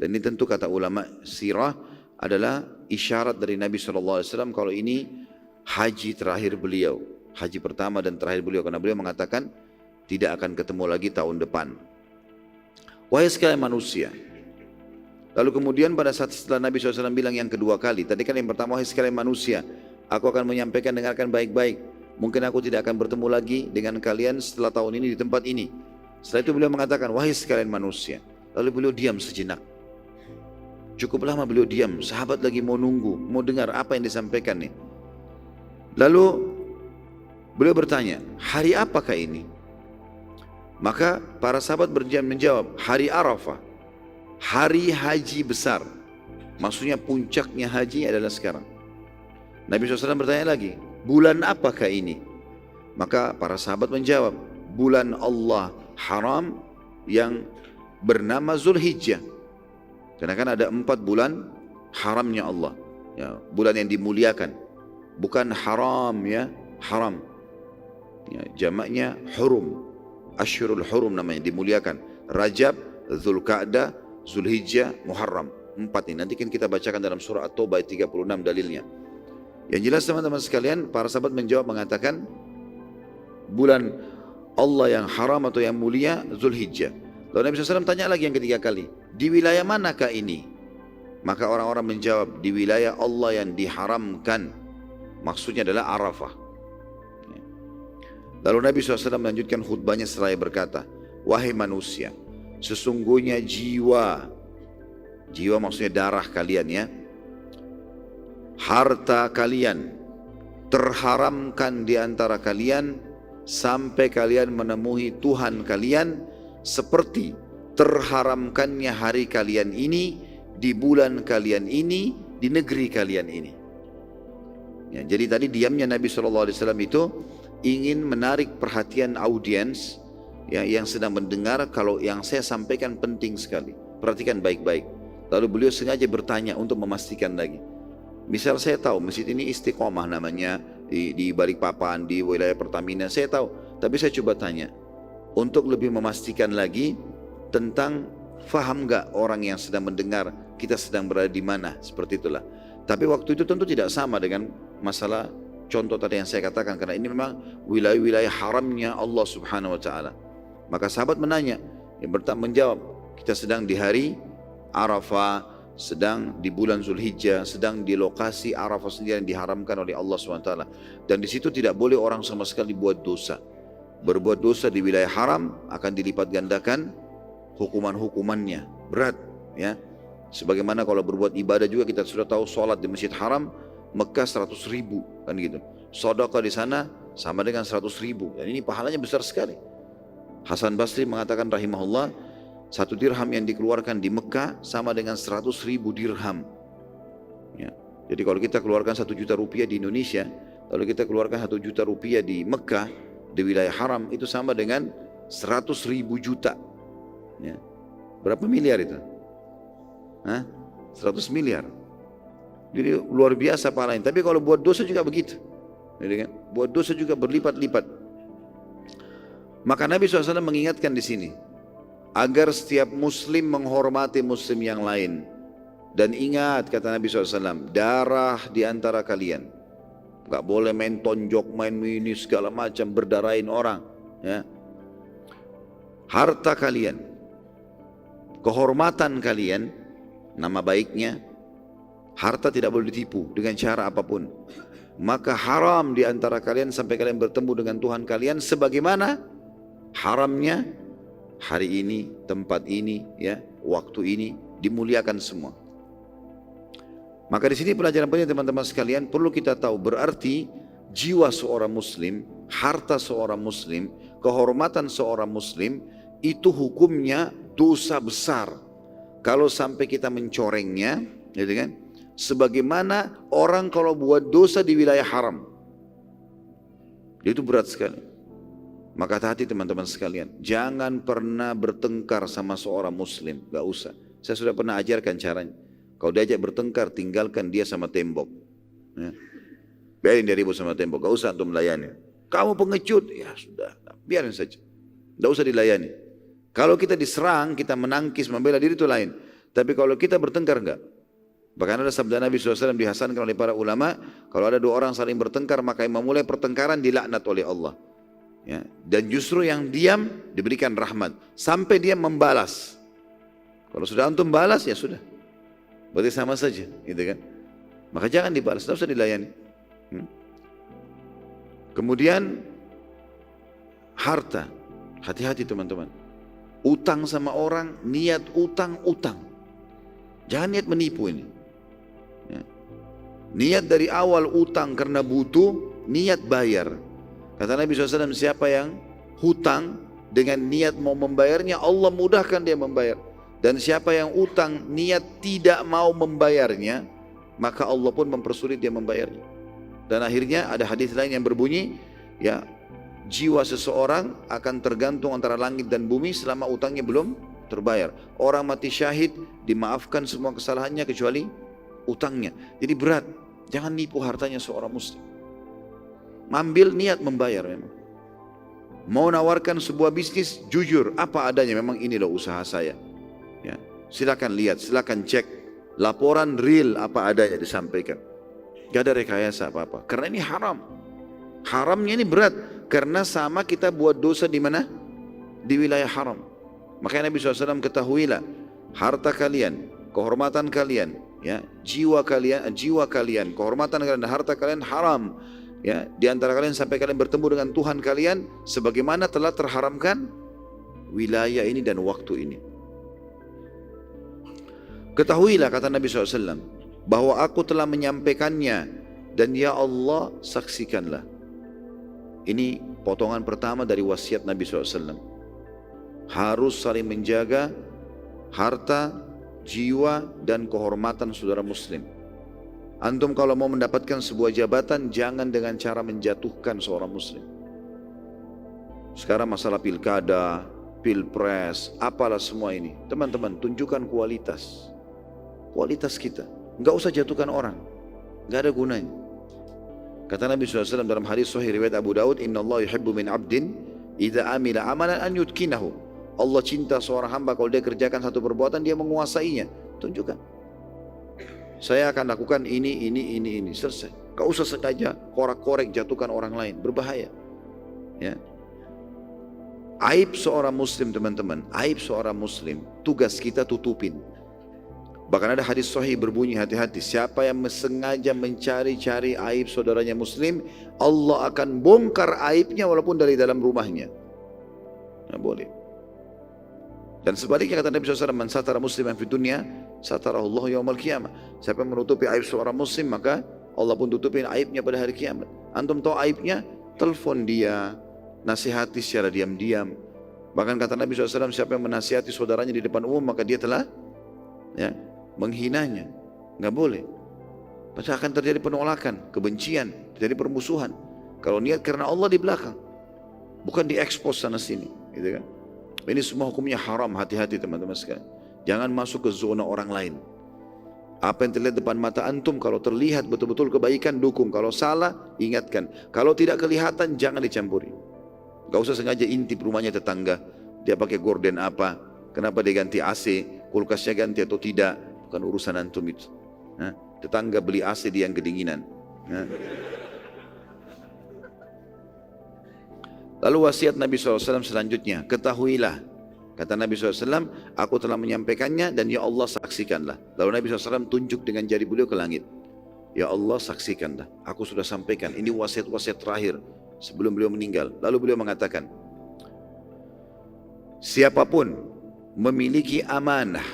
Dan ini tentu kata ulama sirah adalah isyarat dari Nabi SAW kalau ini haji terakhir beliau, haji pertama dan terakhir beliau, karena beliau mengatakan tidak akan ketemu lagi tahun depan. Wahai sekalian manusia. Lalu kemudian pada saat setelah Nabi SAW bilang yang kedua kali, tadi kan yang pertama, wahai sekalian manusia, aku akan menyampaikan, dengarkan baik-baik. Mungkin aku tidak akan bertemu lagi dengan kalian setelah tahun ini di tempat ini. Setelah itu beliau mengatakan, wahai sekalian manusia. Lalu beliau diam sejenak. Cukup lama beliau diam, sahabat lagi mau nunggu, mau dengar apa yang disampaikan nih. Lalu beliau bertanya, hari apakah ini? Maka para sahabat menjawab, hari Arafah, hari haji besar. Maksudnya puncaknya haji adalah sekarang. Nabi SAW bertanya lagi, bulan apakah ini? Maka para sahabat menjawab, bulan Allah haram yang bernama Zulhijjah. Karena kan ada 4 bulan haramnya Allah, ya, bulan yang dimuliakan, bukan haram, ya, haram, ya, jamaknya hurum, Ashurul Hurum namanya, dimuliakan. Rajab, Dzulqa'dah, Zulhijjah, Muharram, 4 ini. Nanti kan kita bacakan dalam surah At-Taubah 36 dalilnya. Yang jelas teman-teman sekalian, para sahabat menjawab mengatakan bulan Allah yang haram atau yang mulia Zulhijjah. Lalu Nabi SAW tanya lagi yang ketiga kali, di wilayah manakah ini? Maka orang-orang menjawab, di wilayah Allah yang diharamkan. Maksudnya adalah Arafah. Lalu Nabi SAW melanjutkan khutbahnya seraya berkata, wahai manusia, sesungguhnya jiwa maksudnya darah kalian, ya, harta kalian terharamkan di antara kalian sampai kalian menemui Tuhan kalian, seperti terharamkannya hari kalian ini, di bulan kalian ini, di negeri kalian ini. Ya, jadi tadi diamnya Nabi SAW itu ingin menarik perhatian audiens, ya, yang sedang mendengar kalau yang saya sampaikan penting sekali. Perhatikan baik-baik. Lalu beliau sengaja bertanya untuk memastikan lagi. Misal saya tahu masjid ini Istiqomah namanya di Balikpapan, di wilayah Pertamina, saya tahu. Tapi saya coba tanya untuk lebih memastikan lagi tentang faham gak orang yang sedang mendengar kita sedang berada di mana, seperti itulah. Tapi waktu itu tentu tidak sama dengan masalah contoh tadi yang saya katakan, karena ini memang wilayah-wilayah haramnya Allah Subhanahu wa taala. Maka sahabat menanya, yang menjawab, kita sedang di hari Arafah, sedang di bulan Zulhijjah, sedang di lokasi Arafah sendiri yang diharamkan oleh Allah SWT. Dan di situ tidak boleh orang sama sekali buat dosa. Berbuat dosa di wilayah haram akan dilipat gandakan hukuman-hukumannya, berat, ya. Sebagaimana kalau berbuat ibadah juga, kita sudah tahu sholat di Masjid Haram Mekah 100.000, kan gitu. Sedekah di sana sama dengan 100.000, dan ini pahalanya besar sekali. Hasan Basri mengatakan rahimahullah, 1 dirham yang dikeluarkan di Mekah sama dengan 100.000 dirham. Ya. Jadi kalau kita keluarkan 1 juta rupiah di Indonesia, lalu kita keluarkan 1 juta rupiah di Mekah, di wilayah haram, itu sama dengan 100.000 juta. Ya. Berapa miliar itu? 100 miliar. Jadi luar biasa pahalanya. Tapi kalau buat dosa juga begitu. Jadi kan, buat dosa juga berlipat-lipat. Maka Nabi SAW mengingatkan di sini, agar setiap muslim menghormati muslim yang lain. Dan ingat, kata Nabi SAW, darah di antara kalian, gak boleh main tonjok, main ini segala macam, berdarahin orang, ya. Harta kalian, kehormatan kalian, nama baiknya, harta tidak boleh ditipu dengan cara apapun. Maka haram di antara kalian sampai kalian bertemu dengan Tuhan kalian, sebagaimana haramnya hari ini, tempat ini, ya, waktu ini, dimuliakan semua. Maka di sini pelajaran penting teman-teman sekalian, perlu kita tahu berarti jiwa seorang muslim, harta seorang muslim, kehormatan seorang muslim itu hukumnya dosa besar. Kalau sampai kita mencorengnya, gitu kan? Sebagaimana orang kalau buat dosa di wilayah haram, itu berat sekali. Maka hati-hati teman-teman sekalian, jangan pernah bertengkar sama seorang muslim, gak usah. Saya sudah pernah ajarkan caranya. Kalau diajak bertengkar, tinggalkan dia sama tembok. Ya. Biarin dia ribut sama tembok, gak usah untuk melayani. Kamu pengecut, ya sudah, biarin saja. Gak usah dilayani. Kalau kita diserang, kita menangkis, membela diri itu lain. Tapi kalau kita bertengkar enggak. Bahkan ada sabda Nabi SAW dihasankan oleh para ulama, kalau ada dua orang saling bertengkar, maka yang memulai pertengkaran dilaknat oleh Allah. Ya. Dan justru yang diam diberikan rahmat. Sampai dia membalas. Kalau sudah antum balas, ya sudah. Berarti sama saja, gitu kan? Maka jangan dibalas, tidak usah dilayani. Kemudian harta, hati-hati teman-teman. Utang sama orang, niat utang. Jangan niat menipu ini. Ya. Niat dari awal utang karena butuh, niat bayar. Kata Nabi SAW, siapa yang hutang dengan niat mau membayarnya, Allah mudahkan dia membayar. Dan siapa yang utang niat tidak mau membayarnya, maka Allah pun mempersulit dia membayarnya. Dan akhirnya ada hadis lain yang berbunyi, ya, jiwa seseorang akan tergantung antara langit dan bumi selama utangnya belum terbayar. Orang mati syahid dimaafkan semua kesalahannya kecuali utangnya. Jadi berat. Jangan nipu hartanya seorang muslim. Ambil niat membayar memang. Mau nawarkan sebuah bisnis, jujur apa adanya, memang ini loh usaha saya. Ya, silakan lihat, silakan cek laporan real apa adanya disampaikan. Gak ada rekayasa apa-apa. Karena ini haram. Haramnya ini berat. Karena sama kita buat dosa di mana? Di wilayah haram. Makanya Nabi SAW ketahuilah, harta kalian, kehormatan kalian, ya, jiwa kalian, kehormatan kalian dan harta kalian haram. Ya, di antara kalian sampai kalian bertemu dengan Tuhan kalian, sebagaimana telah terharamkan wilayah ini dan waktu ini. Ketahuilah, kata Nabi SAW, bahwa aku telah menyampaikannya dan ya Allah saksikanlah. Ini potongan pertama dari wasiat Nabi SAW. Harus saling menjaga harta, jiwa dan kehormatan saudara muslim. Antum kalau mau mendapatkan sebuah jabatan, jangan dengan cara menjatuhkan seorang muslim. Sekarang masalah pilkada, pilpres, apalah semua ini. Teman-teman, tunjukkan kualitas. Kualitas kita. Enggak usah jatuhkan orang. Enggak ada gunanya. Kata Nabi SAW dalam hadis sahih riwayat Abu Daud, Inna Allah yuhibbu min abdin idza amila amalan an yutqinahu. Allah cinta seorang hamba kalau dia kerjakan satu perbuatan, dia menguasainya. Tunjukkan. Saya akan lakukan ini. Selesai. Enggak usah sengaja korek-korek jatuhkan orang lain. Berbahaya. Ya. Aib seorang muslim teman-teman. Aib seorang muslim. Tugas kita tutupin. Bahkan ada hadis sahih berbunyi, hati-hati, siapa yang sengaja mencari-cari aib saudaranya muslim, Allah akan bongkar aibnya walaupun dari dalam rumahnya. Nah, boleh. Dan sebaliknya kata Nabi SAW, man satara musliman fi dunya, satarahullahu yaumal qiyamah. Siapa yang menutupi aib seorang muslim, maka Allah pun tutupin aibnya pada hari kiamat. Antum tahu aibnya, telepon dia, nasihati secara diam-diam. Bahkan kata Nabi SAW, siapa yang menasihati saudaranya di depan umum, maka dia telah, ya, menghinanya. Nggak boleh. Pasti akan terjadi penolakan, kebencian, terjadi permusuhan. Kalau niat karena Allah di belakang, bukan diekspos sana sini, gitu kan? Ini semua hukumnya haram. Hati-hati teman-teman sekalian. Jangan masuk ke zona orang lain. Apa yang terlihat depan mata antum, kalau terlihat betul-betul kebaikan, dukung. Kalau salah, ingatkan. Kalau tidak kelihatan, jangan dicampuri. Gak usah sengaja intip rumahnya tetangga. Dia pakai gorden apa? Kenapa dia ganti AC? Kulkasnya ganti atau tidak? Bukan urusan antum itu. Nah, tetangga beli AC dia yang kedinginan. Nah. Lalu wasiat Nabi SAW selanjutnya, ketahuilah, kata Nabi SAW, aku telah menyampaikannya dan ya Allah saksikanlah. Lalu Nabi SAW tunjuk dengan jari beliau ke langit. Ya Allah saksikanlah, aku sudah sampaikan. Ini wasiat-wasiat terakhir sebelum beliau meninggal. Lalu beliau mengatakan, siapapun memiliki amanah